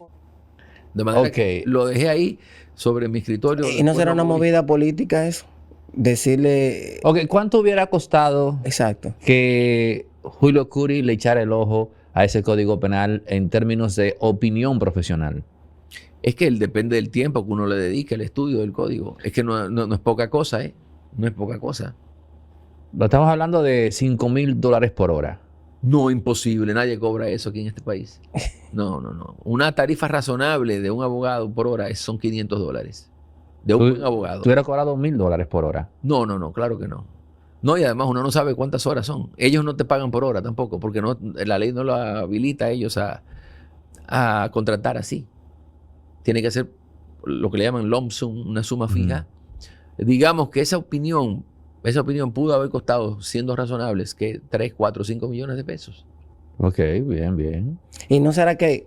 De manera Ok. que lo dejé ahí sobre mi escritorio. ¿Y no Después será lo una moví. movida política eso? Decirle... Ok, ¿cuánto hubiera costado Exacto. que Julio Curi le echara el ojo a ese Código Penal en términos de opinión profesional? Es que él depende del tiempo que uno le dedique al estudio del código. Es que no es poca cosa, ¿eh? No es poca cosa. Estamos hablando de $5,000 por hora. No, imposible. Nadie cobra eso aquí en este país. No. Una tarifa razonable de un abogado por hora son $500. De un buen abogado. Tú hubieras cobrado $1,000 por hora. No, claro que no. No, y además uno no sabe cuántas horas son. Ellos no te pagan por hora tampoco, porque la ley no lo habilita a ellos a contratar así. Tiene que ser lo que le llaman lump sum, una suma fija. Digamos que esa opinión pudo haber costado, siendo razonables, que 3, 4, 5 millones de pesos. Ok, bien. ¿Y no será que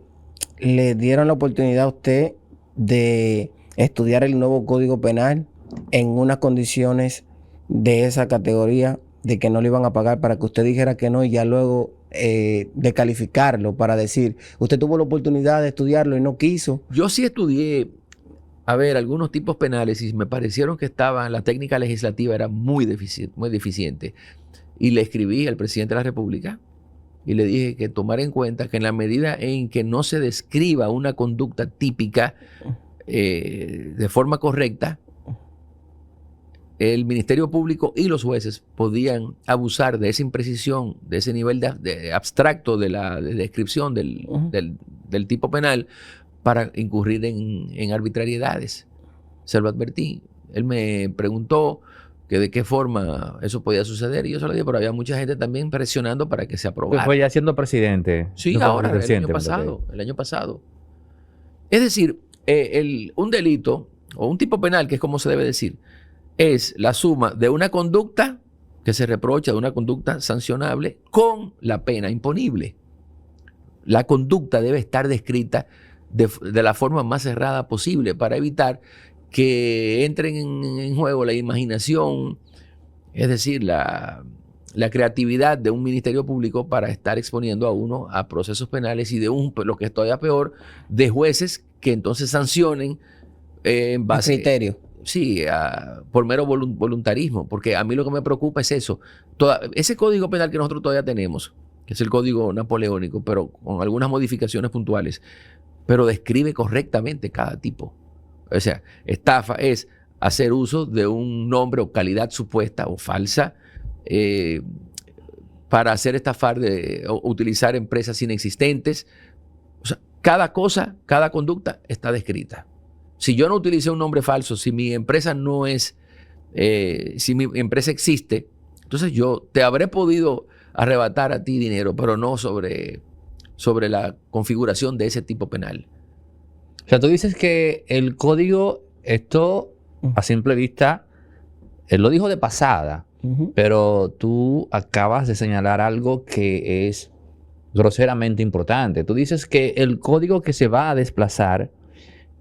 le dieron la oportunidad a usted de estudiar el nuevo Código Penal en unas condiciones de esa categoría, de que no le iban a pagar, para que usted dijera que no y ya luego descalificarlo para decir, usted tuvo la oportunidad de estudiarlo y no quiso? Yo sí estudié, algunos tipos penales y me parecieron que la técnica legislativa era muy deficiente. Y le escribí al presidente de la República y le dije que tomara en cuenta que en la medida en que no se describa una conducta típica de forma correcta, el Ministerio Público y los jueces podían abusar de esa imprecisión, de ese nivel de abstracto de la descripción del tipo penal para incurrir en arbitrariedades. Se lo advertí. Él me preguntó que de qué forma eso podía suceder y yo se lo dije, pero había mucha gente también presionando para que se aprobara. Fue ya siendo presidente. Sí, No fue ahora, reciente, el año pasado. Es decir, un delito o un tipo penal, que es como se debe decir, es la suma de una conducta que se reprocha, de una conducta sancionable, con la pena imponible. La conducta debe estar descrita de la forma más cerrada posible para evitar que entren en juego la imaginación, es decir, la creatividad de un ministerio público para estar exponiendo a uno a procesos penales y lo que es todavía peor, de jueces que entonces sancionen en base... criterio. Sí, por mero voluntarismo, porque a mí lo que me preocupa es eso. Ese código penal que nosotros todavía tenemos, que es el código napoleónico, pero con algunas modificaciones puntuales, pero describe correctamente cada tipo. O sea, estafa es hacer uso de un nombre o calidad supuesta o falsa para hacer estafar o utilizar empresas inexistentes. O sea, cada cosa, cada conducta está descrita. Si yo no utilicé un nombre falso, si mi empresa no es, si mi empresa existe, entonces yo te habré podido arrebatar a ti dinero, pero no sobre la configuración de ese tipo penal. O sea, tú dices que el código, esto a simple vista, él lo dijo de pasada, pero tú acabas de señalar algo que es groseramente importante. Tú dices que el código que se va a desplazar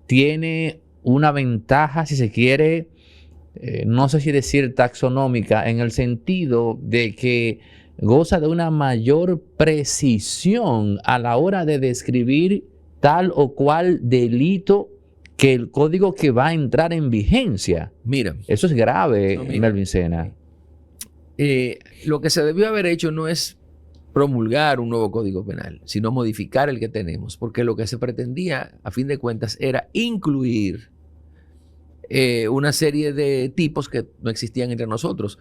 tiene una ventaja, si se quiere, no sé si decir taxonómica, en el sentido de que goza de una mayor precisión a la hora de describir tal o cual delito que el código que va a entrar en vigencia. Mira. Eso es grave, Melvin Sena. Lo que se debió haber hecho no es promulgar un nuevo código penal, sino modificar el que tenemos, porque lo que se pretendía, a fin de cuentas, era incluir una serie de tipos que no existían entre nosotros.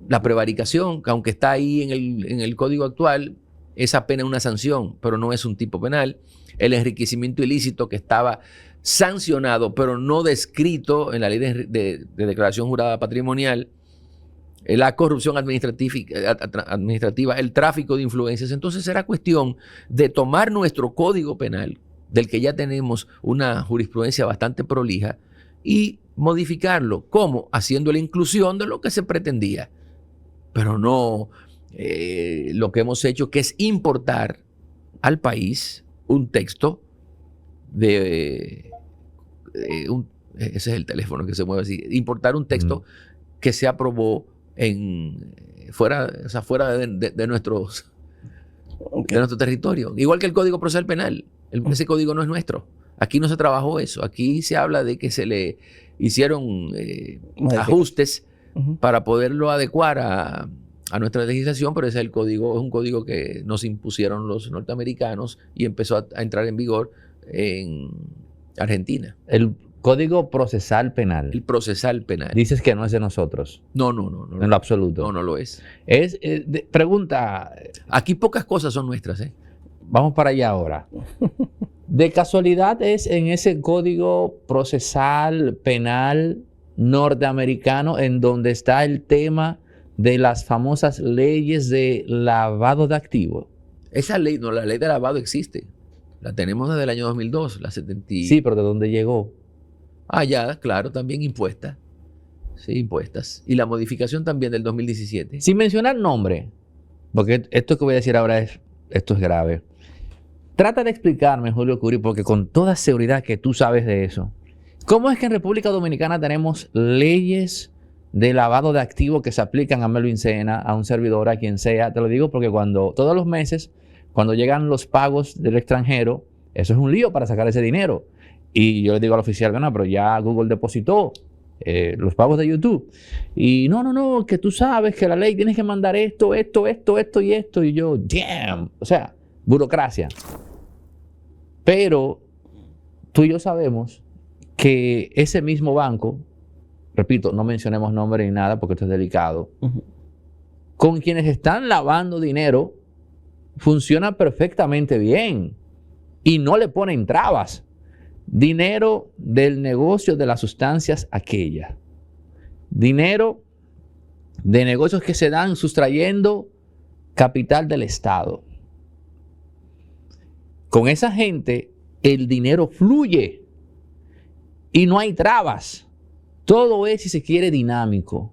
La prevaricación, que aunque está ahí en el código actual, es apenas una sanción, pero no es un tipo penal. El enriquecimiento ilícito, que estaba sancionado, pero no descrito en la ley de declaración jurada patrimonial. La corrupción administrativa, el tráfico de influencias. Entonces era cuestión de tomar nuestro código penal, del que ya tenemos una jurisprudencia bastante prolija, y modificarlo. ¿Cómo? Haciendo la inclusión de lo que se pretendía. Pero no lo que hemos hecho, que es importar al país un texto ese es el teléfono que se mueve así, importar un texto que se aprobó fuera de nuestro territorio. Igual que el Código Procesal Penal. Ese código no es nuestro. Aquí no se trabajó eso. Aquí se habla de que se le hicieron ajustes para poderlo adecuar a nuestra legislación, pero ese es un código que nos impusieron los norteamericanos y empezó a entrar en vigor en Argentina. El Código Procesal Penal. El procesal penal. Dices que no es de nosotros. No. En lo absoluto. No lo es. Pregunta. Aquí pocas cosas son nuestras, ¿eh? Vamos para allá ahora. ¿De casualidad es en ese Código Procesal Penal norteamericano en donde está el tema de las famosas leyes de lavado de activos? Esa ley, no, la ley de lavado existe. La tenemos desde el año 2002, la 70. Sí, pero ¿de dónde llegó? Ya, claro, también impuesta. Sí, impuestas. Y la modificación también del 2017. Sin mencionar nombre, porque esto que voy a decir ahora esto es grave. Trata de explicarme, Julio Curi, porque con toda seguridad que tú sabes de eso. ¿Cómo es que en República Dominicana tenemos leyes de lavado de activos que se aplican a Melvin Sena, a un servidor, a quien sea? Te lo digo porque todos los meses, cuando llegan los pagos del extranjero, eso es un lío para sacar ese dinero. Y yo le digo al oficial, no, pero ya Google depositó los pagos de YouTube. Y no, que tú sabes que la ley tienes que mandar esto y esto. Y yo, damn. O sea, burocracia. Pero tú y yo sabemos que ese mismo banco, repito, no mencionemos nombre ni nada porque esto es delicado, con quienes están lavando dinero, funciona perfectamente bien y no le ponen trabas. Dinero del negocio de las sustancias aquellas. Dinero de negocios que se dan sustrayendo capital del Estado. Con esa gente el dinero fluye y no hay trabas. Todo es, si se quiere, dinámico.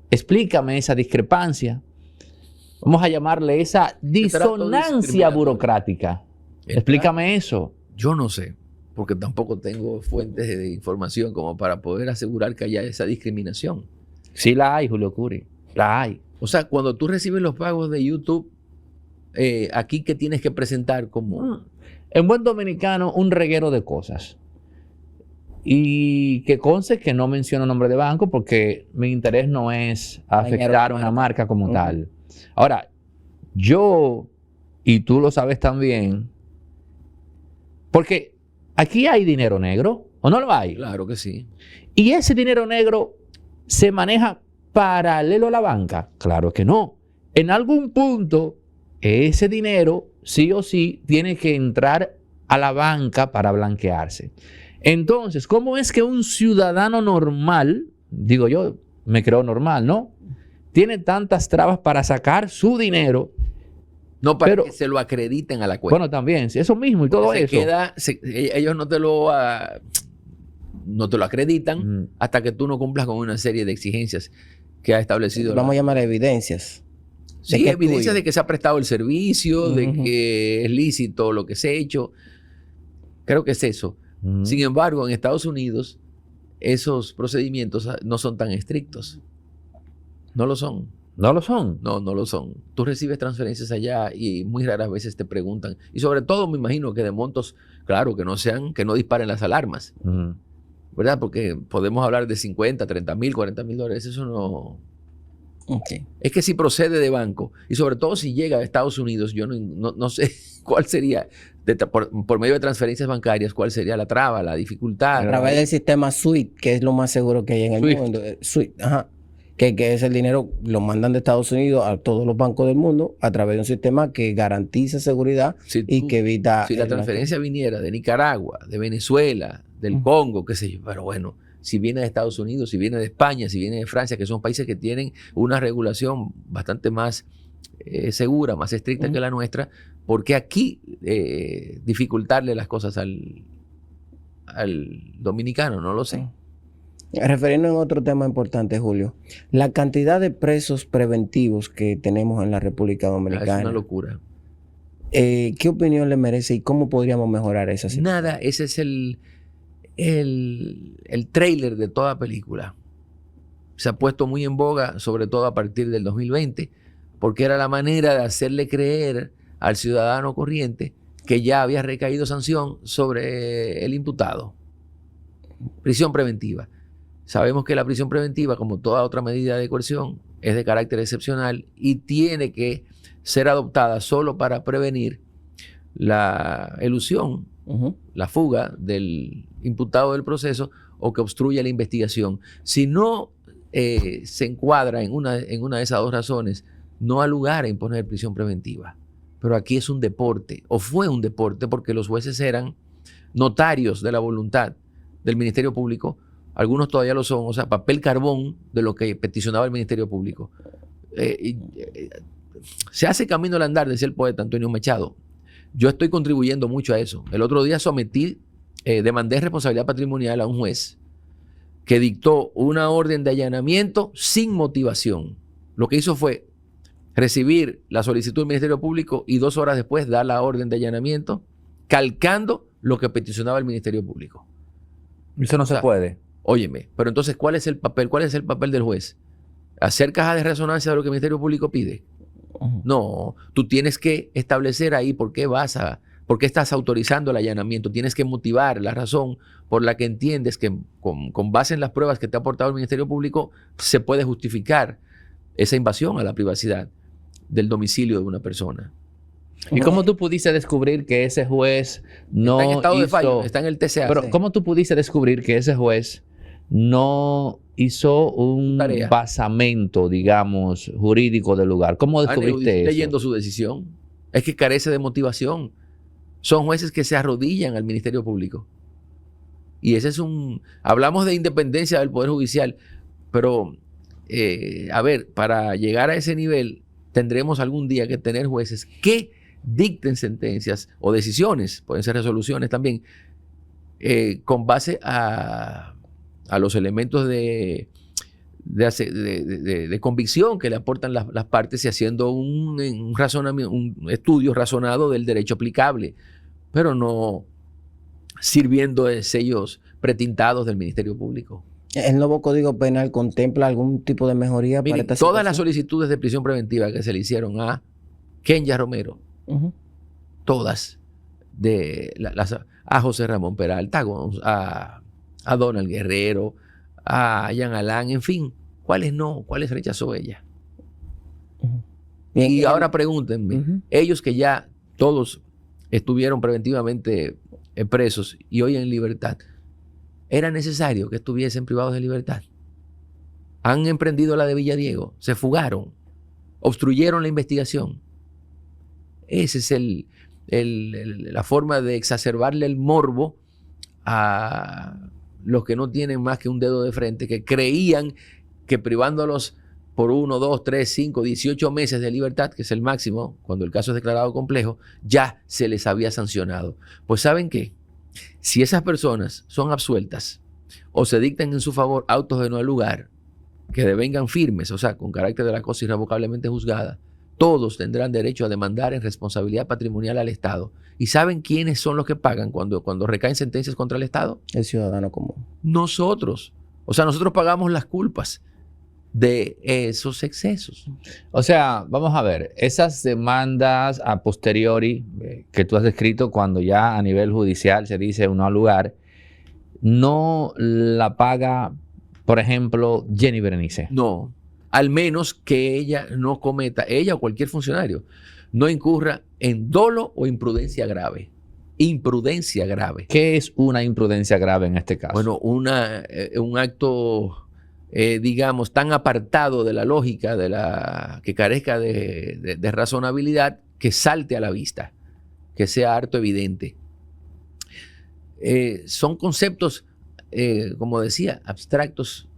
Explícame esa discrepancia. Vamos a llamarle esa disonancia burocrática. Explícame eso. Yo no sé. porque tampoco tengo fuentes de información como para poder asegurar que haya esa discriminación. Sí la hay, Julio Curi. La hay. O sea, cuando tú recibes los pagos de YouTube, aquí que tienes que presentar como... En buen dominicano, un reguero de cosas. Y que conste que no menciono nombre de banco porque mi interés no es afectar a una marca como tal. Ahora, yo, y tú lo sabes también, porque aquí hay dinero negro, ¿o no lo hay? Claro que sí. ¿Y ese dinero negro se maneja paralelo a la banca? Claro que no. En algún punto, ese dinero sí o sí tiene que entrar a la banca para blanquearse. Entonces, ¿cómo es que un ciudadano normal, digo yo, me creo normal, ¿no? Tiene tantas trabas para sacar su dinero. No para que se lo acrediten a la cuenta. Bueno, también, eso mismo y todo eso. Ellos no te lo acreditan hasta que tú no cumplas con una serie de exigencias que ha establecido. Vamos a llamar evidencias. Sí, evidencias de que se ha prestado el servicio, de que es lícito lo que se ha hecho. Creo que es eso. Sin embargo, en Estados Unidos, esos procedimientos no son tan estrictos. No lo son. ¿No lo son? No, no lo son. Tú recibes transferencias allá y muy raras veces te preguntan. Y sobre todo me imagino que de montos, claro, que no disparen las alarmas. ¿Verdad? Porque podemos hablar de 50, 30 mil, 40 mil dólares. Eso no... Okay. Es que si procede de banco y sobre todo si llega a Estados Unidos, yo no sé cuál sería, por medio de transferencias bancarias, cuál sería la traba, la dificultad. A través del sistema SWIFT, que es lo más seguro que hay en el mundo. SWIFT, ajá. Que es el dinero, lo mandan de Estados Unidos a todos los bancos del mundo a través de un sistema que garantiza seguridad y que evita... Si la transferencia viniera de Nicaragua, de Venezuela, del Congo, qué sé yo, pero bueno, si viene de Estados Unidos, si viene de España, si viene de Francia, que son países que tienen una regulación bastante más segura, más estricta que la nuestra, ¿por qué aquí dificultarle las cosas al dominicano? No lo sé. Refiriendo a otro tema importante, Julio, la cantidad de presos preventivos que tenemos en la República Dominicana. Es una locura. ¿Qué opinión le merece y cómo podríamos mejorar esa situación? Nada, ese es el tráiler de toda película. Se ha puesto muy en boga, sobre todo a partir del 2020, porque era la manera de hacerle creer al ciudadano corriente que ya había recaído sanción sobre el imputado. Prisión preventiva. Sabemos que la prisión preventiva, como toda otra medida de coerción, es de carácter excepcional y tiene que ser adoptada solo para prevenir la elusión, la fuga del imputado del proceso o que obstruya la investigación. Si no se encuadra en una de esas dos razones, no ha lugar a imponer prisión preventiva. Pero aquí es un deporte, o fue un deporte, porque los jueces eran notarios de la voluntad del Ministerio Público. Algunos todavía lo son, o sea, papel carbón de lo que peticionaba el Ministerio Público. Se hace camino al andar, decía el poeta Antonio Machado. Yo estoy contribuyendo mucho a eso. El otro día demandé responsabilidad patrimonial a un juez que dictó una orden de allanamiento sin motivación. Lo que hizo fue recibir la solicitud del Ministerio Público y 2 horas después dar la orden de allanamiento calcando lo que peticionaba el Ministerio Público. Eso no se puede. Óyeme, pero entonces, ¿cuál es el papel? ¿Cuál es el papel del juez? ¿Hacer caja de resonancia de lo que el Ministerio Público pide? No, tú tienes que establecer ahí por qué estás autorizando el allanamiento. Tienes que motivar la razón por la que entiendes que con base en las pruebas que te ha aportado el Ministerio Público se puede justificar esa invasión a la privacidad del domicilio de una persona. ¿Y cómo tú pudiste descubrir que ese juez no está en estado de fallo, hizo... está en el TCA. Pero ¿cómo tú pudiste descubrir que ese juez no hizo un basamento, digamos, jurídico del lugar? ¿Cómo descubriste eso? Leyendo su decisión. Es que carece de motivación. Son jueces que se arrodillan al Ministerio Público. Y ese es hablamos de independencia del Poder Judicial, pero, a ver, para llegar a ese nivel tendremos algún día que tener jueces que dicten sentencias o decisiones, pueden ser resoluciones también, con base a los elementos de convicción que le aportan las partes y haciendo un estudio razonado del derecho aplicable, pero no sirviendo de sellos pretintados del Ministerio Público. ¿El nuevo Código Penal contempla algún tipo de mejoría para Miren, esta todas las situación? solicitudes de prisión preventiva que se le hicieron a Kenya Romero, Ujú. todas, a José Ramón Peralta, a Donald Guerrero, a Jean Alain, en fin, ¿cuáles no? ¿Cuáles rechazó ella? Bien, Y ahora pregúntenme, Ujú. ellos que ya todos estuvieron preventivamente presos y hoy en libertad, ¿era necesario que estuviesen privados de libertad? Han emprendido la de Villadiego, se fugaron, obstruyeron la investigación. Esa es la forma de exacerbarle el morbo a los que no tienen más que un dedo de frente, que creían que privándolos por 1, 2, 3, 5, 18 meses de libertad, que es el máximo, cuando el caso es declarado complejo, ya se les había sancionado. Pues ¿saben qué? Si esas personas son absueltas o se dictan en su favor autos de no lugar que devengan firmes, o sea, con carácter de la cosa irrevocablemente juzgada, todos tendrán derecho a demandar en responsabilidad patrimonial al Estado. ¿Y saben quiénes son los que pagan cuando recaen sentencias contra el Estado? El ciudadano común. Nosotros. O sea, nosotros pagamos las culpas de esos excesos. O sea, vamos a ver, esas demandas a posteriori que tú has descrito cuando ya a nivel judicial se dice un no lugar, no la paga, por ejemplo, Jenny Berenice. No, al menos que ella no cometa, ella o cualquier funcionario, no incurra en dolo o imprudencia grave. Imprudencia grave. ¿Qué es una imprudencia grave en este caso? Bueno, un acto, digamos, tan apartado de la lógica, que carezca de razonabilidad, que salte a la vista, que sea harto evidente. Son conceptos, como decía, abstractos.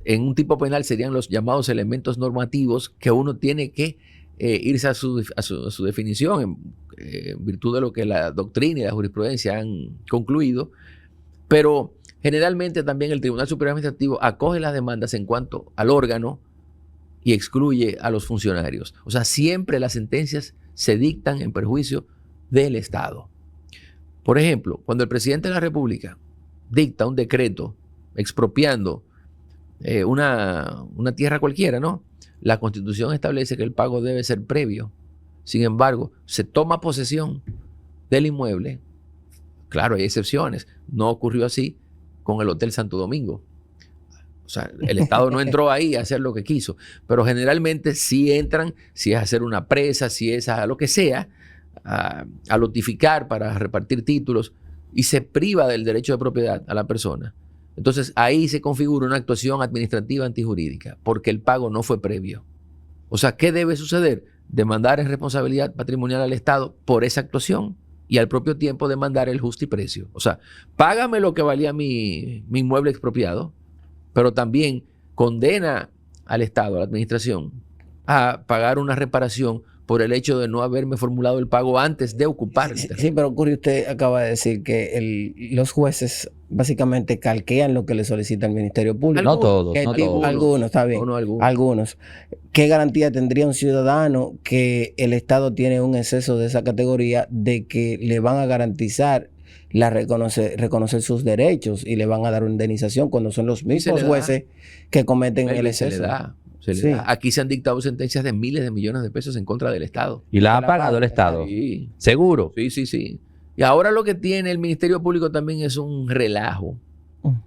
En un tipo penal serían los llamados elementos normativos que uno tiene que irse a su definición en virtud de lo que la doctrina y la jurisprudencia han concluido, pero generalmente también el Tribunal Superior Administrativo acoge las demandas en cuanto al órgano y excluye a los funcionarios. O sea, siempre las sentencias se dictan en perjuicio del Estado. Por ejemplo, cuando el presidente de la República dicta un decreto expropiando una tierra cualquiera, ¿no? La Constitución establece que el pago debe ser previo. Sin embargo, se toma posesión del inmueble. Claro, hay excepciones. No ocurrió así con el Hotel Santo Domingo. O sea, el Estado no entró ahí a hacer lo que quiso. Pero generalmente sí entran, si es hacer una presa, si es a lo que sea, a lotificar para repartir títulos, y se priva del derecho de propiedad a la persona. Entonces ahí se configura una actuación administrativa antijurídica, porque el pago no fue previo. O sea, ¿qué debe suceder? Demandar en responsabilidad patrimonial al Estado por esa actuación y al propio tiempo demandar el justiprecio. O sea, págame lo que valía mi inmueble expropiado, pero también condena al Estado, a la administración, a pagar una reparación por el hecho de no haberme formulado el pago antes de ocupar el terreno. Sí, pero Curi, usted acaba de decir que los jueces básicamente calquean lo que le solicita el Ministerio Público. No todos, ¿Qué no tipo? todos. Algunos, está bien. No, algunos. Algunos. ¿Qué garantía tendría un ciudadano que el Estado tiene un exceso de esa categoría de que le van a garantizar reconocer sus derechos y le van a dar una indemnización cuando son los mismos jueces que cometen el exceso? Se le da. Aquí se han dictado sentencias de miles de millones de pesos en contra del Estado. ¿Y la ha pagado el Estado? Sí. ¿Seguro? Sí. Y ahora lo que tiene el Ministerio Público también es un relajo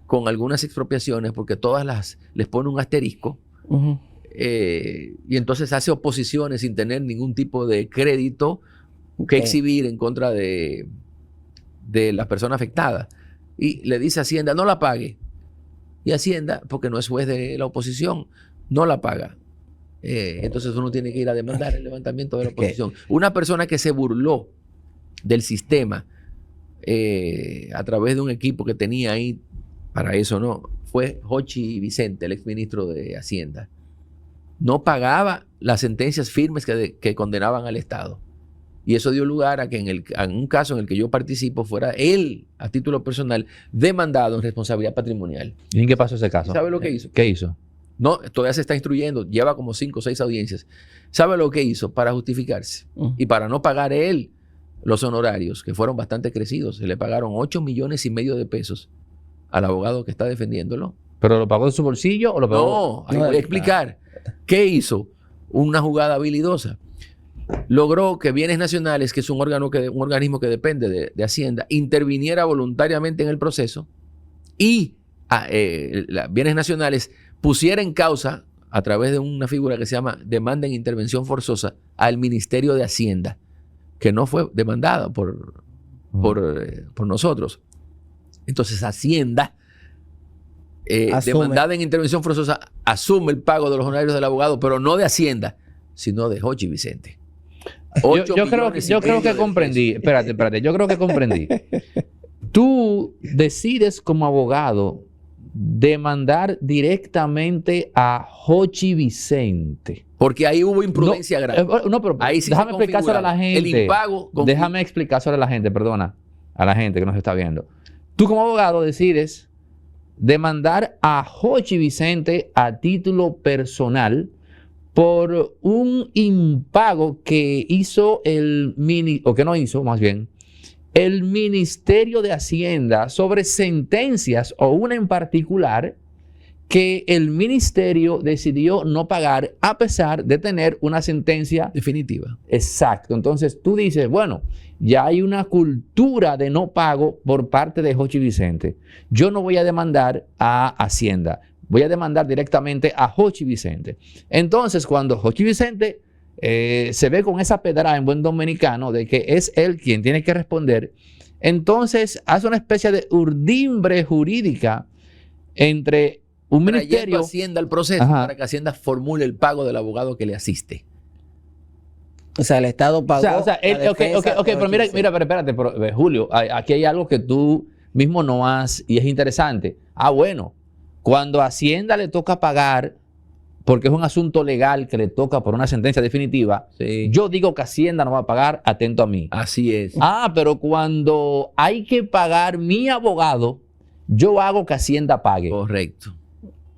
con algunas expropiaciones, porque todas les pone un asterisco. Ujú. Y entonces hace oposiciones sin tener ningún tipo de crédito que exhibir en contra de la persona afectada. Y le dice a Hacienda, no la pague. Y Hacienda, porque no es juez de la oposición, no la paga. Entonces uno tiene que ir a demandar el levantamiento de la oposición. Una persona que se burló del sistema a través de un equipo que tenía ahí para eso, ¿no? Fue Jochi Vicente, el exministro de Hacienda. No pagaba las sentencias firmes que condenaban al Estado. Y eso dio lugar a que en un caso en el que yo participo fuera él, a título personal, demandado en responsabilidad patrimonial. ¿Y en qué pasó ese caso? ¿Sabe lo que hizo? ¿Qué hizo? No, todavía se está instruyendo, lleva como 5 o 6 audiencias. ¿Sabe lo que hizo para justificarse? Y para no pagar él los honorarios, que fueron bastante crecidos. Se le pagaron 8,5 millones de pesos al abogado que está defendiéndolo. ¿Pero lo pagó de su bolsillo o lo pagó? No, ahí voy a explicar. ¿Qué hizo? Una jugada habilidosa. Logró que Bienes Nacionales, que es un organismo que depende de Hacienda, interviniera voluntariamente en el proceso y Bienes Nacionales pusiera en causa, a través de una figura que se llama demanda en intervención forzosa, al Ministerio de Hacienda, que no fue demandada por nosotros. Entonces Hacienda, demandada en intervención forzosa, asume el pago de los honorarios del abogado, pero no de Hacienda, sino de Jochi Vicente. Yo creo que comprendí. Espérate, yo creo que comprendí. Tú decides como abogado demandar directamente a Jochi Vicente. Porque ahí hubo imprudencia grave. No, pero ahí sí déjame explicárselo a la gente. El impago. Déjame explicárselo a la gente, perdona. A la gente que nos está viendo. Tú como abogado decides demandar a Jochi Vicente a título personal por un impago que hizo el Ministerio de Hacienda sobre sentencias o una en particular que el ministerio decidió no pagar a pesar de tener una sentencia definitiva. Exacto. Entonces tú dices, bueno, ya hay una cultura de no pago por parte de Jochi Vicente. Yo no voy a demandar a Hacienda, voy a demandar directamente a Jochi Vicente. Entonces, cuando Jochi Vicente se ve con esa pedrada en buen dominicano de que es él quien tiene que responder, entonces hace una especie de urdimbre jurídica entre un ministerio, a Hacienda al proceso, para que Hacienda formule el pago del abogado que le asiste. O sea, el Estado pagó. Pero mira, pero espérate, Julio, aquí hay algo que tú mismo no has, y es interesante. Bueno, cuando a Hacienda le toca pagar, porque es un asunto legal que le toca por una sentencia definitiva, sí, yo digo que Hacienda no va a pagar, atento a mí. Así es. Pero cuando hay que pagar mi abogado, yo hago que Hacienda pague. Correcto.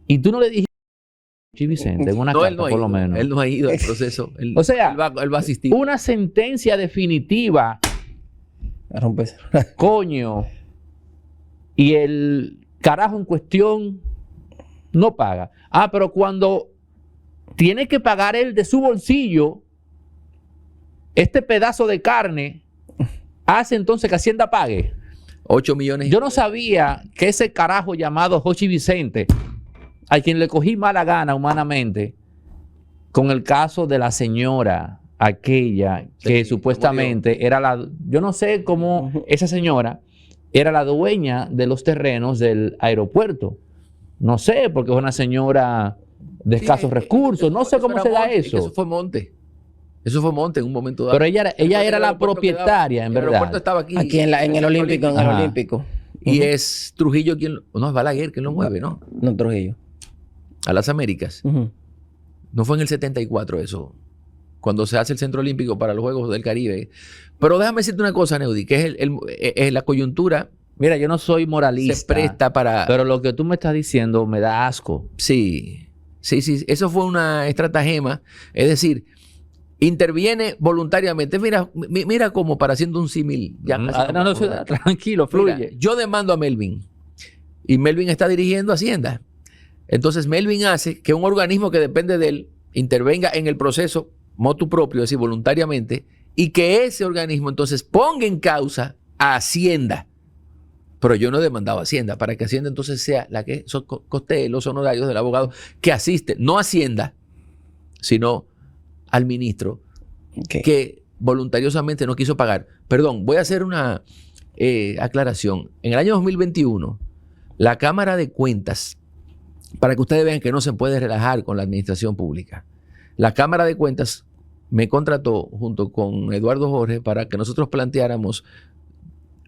Y tú no le dijiste a Vicente en una carta, por lo menos. Él no ha ido al proceso. Él va a asistir. Una sentencia definitiva. Coño. Y el carajo en cuestión no paga. Pero cuando tiene que pagar él de su bolsillo, este pedazo de carne hace entonces que Hacienda pague. 8 millones. Yo no sabía que ese carajo llamado Jochi Vicente, a quien le cogí mala gana humanamente, con el caso de la señora aquella que supuestamente era la... Yo no sé cómo esa señora era la dueña de los terrenos del aeropuerto. No sé, porque es una señora de escasos recursos. No sé cómo se da eso. Eso fue monte. Eso fue monte en un momento dado. Pero ella era la propietaria, en verdad. El aeropuerto estaba aquí. Aquí en el Olímpico, en el Olímpico. Y es Trujillo quien... No, es Balaguer quien lo mueve, ¿no? No, Trujillo. A las Américas. No fue en el 74 eso, cuando se hace el Centro Olímpico para los Juegos del Caribe. Pero déjame decirte una cosa, Neudi, que es la coyuntura. Mira, yo no soy moralista. Se presta para... Pero lo que tú me estás diciendo me da asco. Sí. Eso fue una estratagema. Es decir, interviene voluntariamente. Mira cómo, para haciendo un símil. Tranquilo, fluye. Mira, yo demando a Melvin. Y Melvin está dirigiendo Hacienda. Entonces Melvin hace que un organismo que depende de él intervenga en el proceso motu propio, es decir, voluntariamente, y que ese organismo entonces ponga en causa a Hacienda. Pero yo no he demandado a Hacienda, para que Hacienda entonces sea la que costee los honorarios del abogado que asiste, no a Hacienda, sino al ministro, que voluntariosamente no quiso pagar. Perdón, voy a hacer una aclaración. En el año 2021, la Cámara de Cuentas, para que ustedes vean que no se puede relajar con la administración pública, la Cámara de Cuentas me contrató junto con Eduardo Jorge para que nosotros planteáramos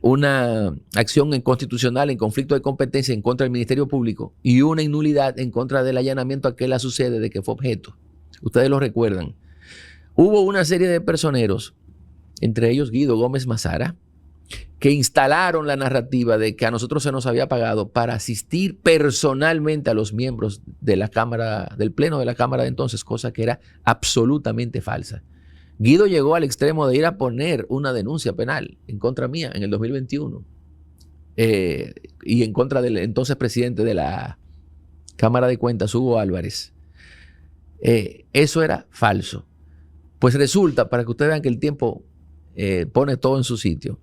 una acción inconstitucional en conflicto de competencia en contra del Ministerio Público y una nulidad en contra del allanamiento a que la sucede de que fue objeto. Ustedes lo recuerdan. Hubo una serie de personeros, entre ellos Guido Gómez Mazara, que instalaron la narrativa de que a nosotros se nos había pagado para asistir personalmente a los miembros de la Cámara, del Pleno de la Cámara de entonces, cosa que era absolutamente falsa. Guido llegó al extremo de ir a poner una denuncia penal en contra mía en el 2021 y en contra del entonces presidente de la Cámara de Cuentas, Hugo Álvarez. Eso era falso. Pues resulta, para que ustedes vean que el tiempo pone todo en su sitio,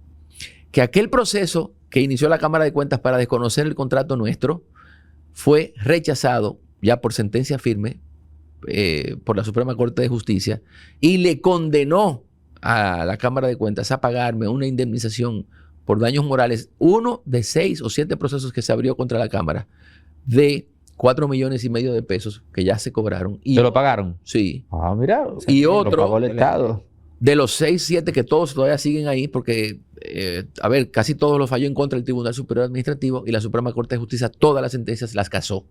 que aquel proceso que inició la Cámara de Cuentas para desconocer el contrato nuestro fue rechazado ya por sentencia firme por la Suprema Corte de Justicia y le condenó a la Cámara de Cuentas a pagarme una indemnización por daños morales, uno de 6 o 7 procesos que se abrió contra la Cámara, de 4,5 millones de pesos que ya se cobraron. Y, ¿te lo pagaron? Sí. Ah, mira. Y lo otro, pagó el Estado. de los 6, 7 que todos todavía siguen ahí, porque, casi todos los falló en contra del Tribunal Superior Administrativo y la Suprema Corte de Justicia, todas las sentencias las casó.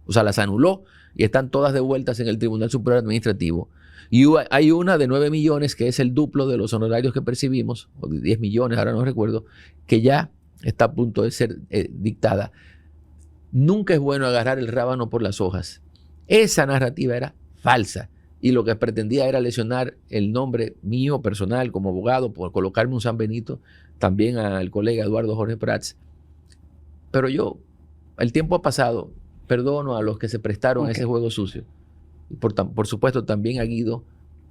O sea, las anuló y están todas devueltas en el Tribunal Superior Administrativo. Y hay una de 9 millones, que es el duplo de los honorarios que percibimos, o de 10 millones, ahora no recuerdo, que ya está a punto de ser dictada. Nunca es bueno agarrar el rábano por las hojas. Esa narrativa era falsa y lo que pretendía era lesionar el nombre mío personal como abogado por colocarme un San Benito, también al colega Eduardo Jorge Prats. Pero el tiempo ha pasado, perdono a los que se prestaron a ese juego sucio. Y por supuesto también a Guido,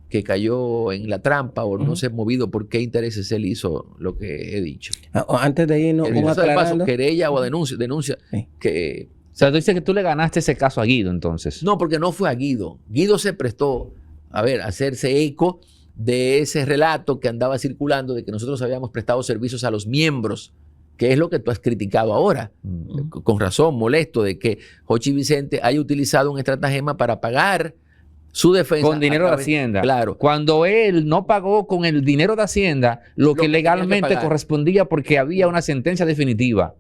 que cayó en la trampa o no se ha movido por qué intereses él hizo lo que he dicho. Antes de irnos, El paso, querella o denuncia Sí. que... O sea, tú dices que tú le ganaste ese caso a Guido, entonces. No, porque no fue a Guido. Guido se prestó a hacerse eco de ese relato que andaba circulando de que nosotros habíamos prestado servicios a los miembros, que es lo que tú has criticado ahora, con razón, molesto, de que Jochi Vicente haya utilizado un estratagema para pagar su defensa. Con dinero de Hacienda. Claro. Cuando él no pagó con el dinero de Hacienda lo que legalmente correspondía porque había una sentencia definitiva.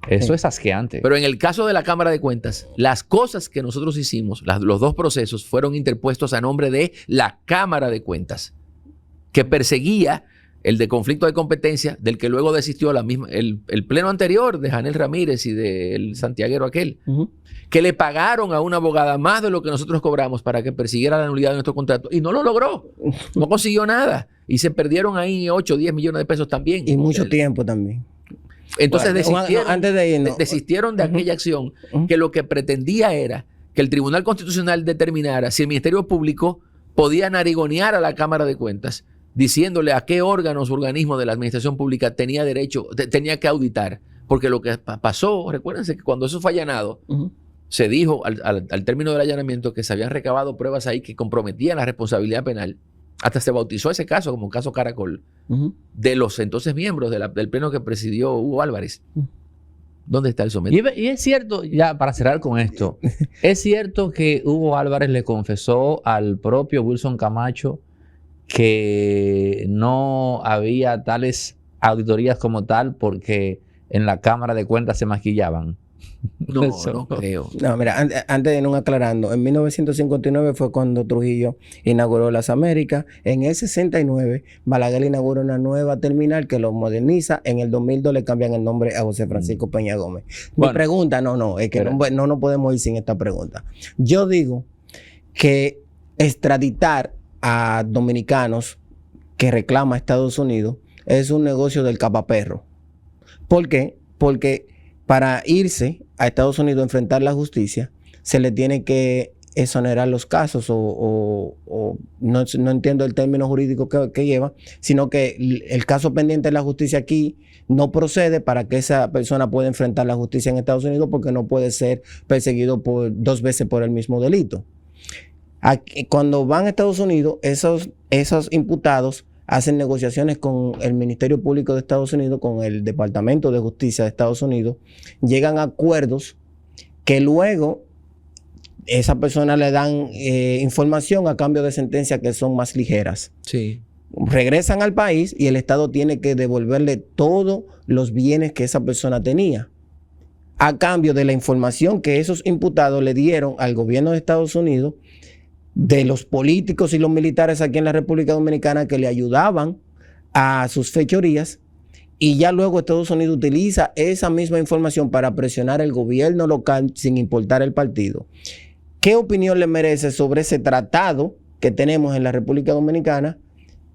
Eso es asqueante. Pero en el caso de la Cámara de Cuentas, las cosas que nosotros hicimos, los 2 procesos, fueron interpuestos a nombre de la Cámara de Cuentas, que perseguía el de conflicto de competencia, del que luego desistió el pleno anterior de Janel Ramírez y del santiaguero aquel, que le pagaron a una abogada más de lo que nosotros cobramos para que persiguiera la nulidad de nuestro contrato. Y no lo logró. No consiguió nada. Y se perdieron ahí 8 o 10 millones de pesos también. Y mucho tiempo también. Entonces Bueno, desistieron de aquella acción que lo que pretendía era que el Tribunal Constitucional determinara si el Ministerio Público podía narigonear a la Cámara de Cuentas, diciéndole a qué órganos o organismos de la administración pública tenía que auditar. Porque lo que pasó, recuérdense que cuando eso fue allanado, se dijo al término del allanamiento que se habían recabado pruebas ahí que comprometían la responsabilidad penal. Hasta se bautizó ese caso como caso Caracol, de los entonces miembros del pleno que presidió Hugo Álvarez. ¿Dónde está el sometido? Y es cierto, ya para cerrar con esto, es cierto que Hugo Álvarez le confesó al propio Wilson Camacho que no había tales auditorías como tal porque en la Cámara de Cuentas se maquillaban. No creo. No, mira, antes de ir aclarando, en 1959 fue cuando Trujillo inauguró las Américas. En el 69, Balaguer inauguró una nueva terminal que lo moderniza. En el 2002 le cambian el nombre a José Francisco Peña Gómez. Mi pregunta, es que no podemos ir sin esta pregunta. Yo digo que extraditar a dominicanos que reclama Estados Unidos es un negocio del capaperro. ¿Por qué? Porque para irse a Estados Unidos a enfrentar la justicia, se le tiene que exonerar los casos o no entiendo el término jurídico que lleva, sino que el caso pendiente de la justicia aquí no procede para que esa persona pueda enfrentar la justicia en Estados Unidos porque no puede ser perseguido 2 veces por el mismo delito. Aquí, cuando van a Estados Unidos, esos imputados hacen negociaciones con el Ministerio Público de Estados Unidos, con el Departamento de Justicia de Estados Unidos, llegan a acuerdos que luego esa persona le dan información a cambio de sentencias que son más ligeras. Sí. Regresan al país y el Estado tiene que devolverle todos los bienes que esa persona tenía, a cambio de la información que esos imputados le dieron al gobierno de Estados Unidos, de los políticos y los militares aquí en la República Dominicana que le ayudaban a sus fechorías, y ya luego Estados Unidos utiliza esa misma información para presionar el gobierno local sin importar el partido. ¿Qué opinión le merece sobre ese tratado que tenemos en la República Dominicana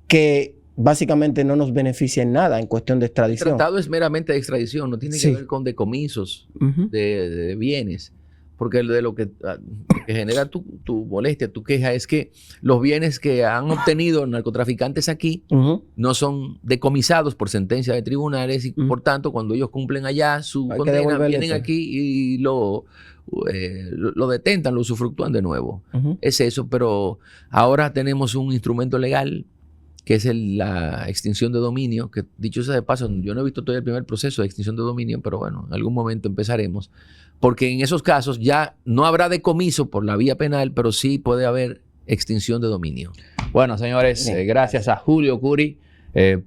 que básicamente no nos beneficia en nada en cuestión de El extradición. tratado es meramente de extradición, no tiene Sí. que ver con decomisos Ujú. de bienes. Porque de lo que genera tu molestia, tu queja, es que los bienes que han obtenido narcotraficantes aquí Ujú. no son decomisados por sentencia de tribunales y por tanto cuando ellos cumplen allá su Hay que condena, devolverle vienen todo. aquí y lo detentan, lo usufructúan de nuevo. Ujú. Es eso, pero ahora tenemos un instrumento legal que es la extinción de dominio, que dicho sea de paso, yo no he visto todavía el primer proceso de extinción de dominio, pero bueno, en algún momento empezaremos, porque en esos casos ya no habrá decomiso por la vía penal, pero sí puede haber extinción de dominio. Bueno, señores, Bien. gracias a Julio Curi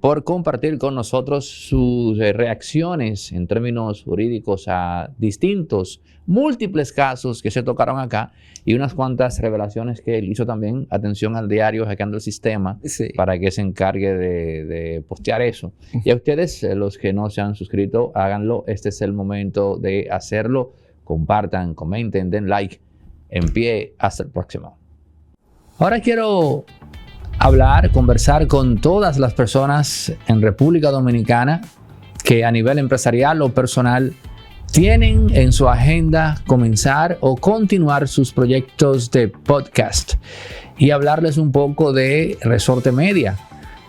por compartir con nosotros sus reacciones en términos jurídicos a distintos, múltiples casos que se tocaron acá y unas cuantas revelaciones que él hizo también. Atención al diario Hackeando el Sistema Sí. para que se encargue de postear eso. Y a ustedes, los que no se han suscrito, háganlo. Este es el momento de hacerlo. Compartan, comenten, den like. En pie, hasta el próximo. Ahora quiero conversar con todas las personas en República Dominicana que a nivel empresarial o personal tienen en su agenda comenzar o continuar sus proyectos de podcast y hablarles un poco de Resorte Media.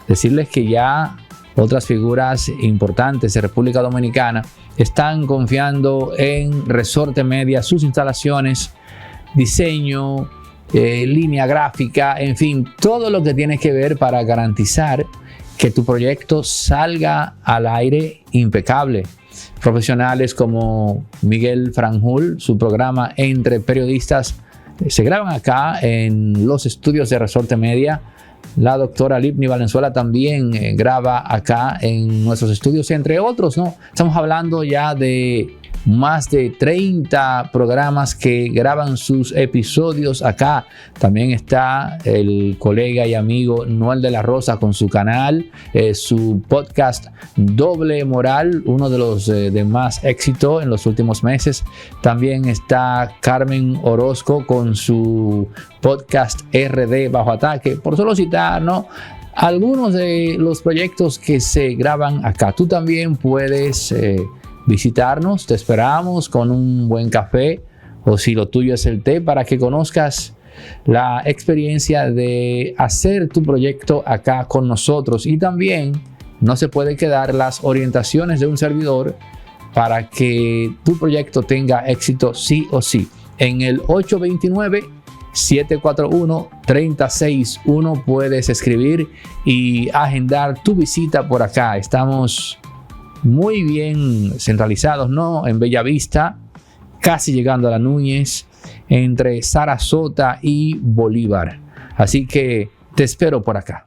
Decirles que ya otras figuras importantes de República Dominicana están confiando en Resorte Media, sus instalaciones, diseño, línea gráfica, en fin, todo lo que tiene que ver para garantizar que tu proyecto salga al aire impecable. Profesionales como Miguel Franjul, su programa Entre Periodistas, se graban acá en los estudios de Resorte Media. La doctora Lipni Valenzuela también graba acá en nuestros estudios, entre otros, ¿no? Estamos hablando ya de más de 30 programas que graban sus episodios acá. También está el colega y amigo Noel de la Rosa con su canal, su podcast Doble Moral, uno de los de más éxito en los últimos meses. También está Carmen Orozco con su podcast RD Bajo Ataque, por solo citar, ¿no?, algunos de los proyectos que se graban acá. Tú también puedes visitarnos, te esperamos con un buen café o si lo tuyo es el té para que conozcas la experiencia de hacer tu proyecto acá con nosotros. Y también no se puede quedar las orientaciones de un servidor para que tu proyecto tenga éxito sí o sí. En el 829-741-361 puedes escribir y agendar tu visita por acá. Estamos muy bien centralizados, ¿no?, en Bellavista, casi llegando a la Núñez, entre Sarasota y Bolívar. Así que te espero por acá.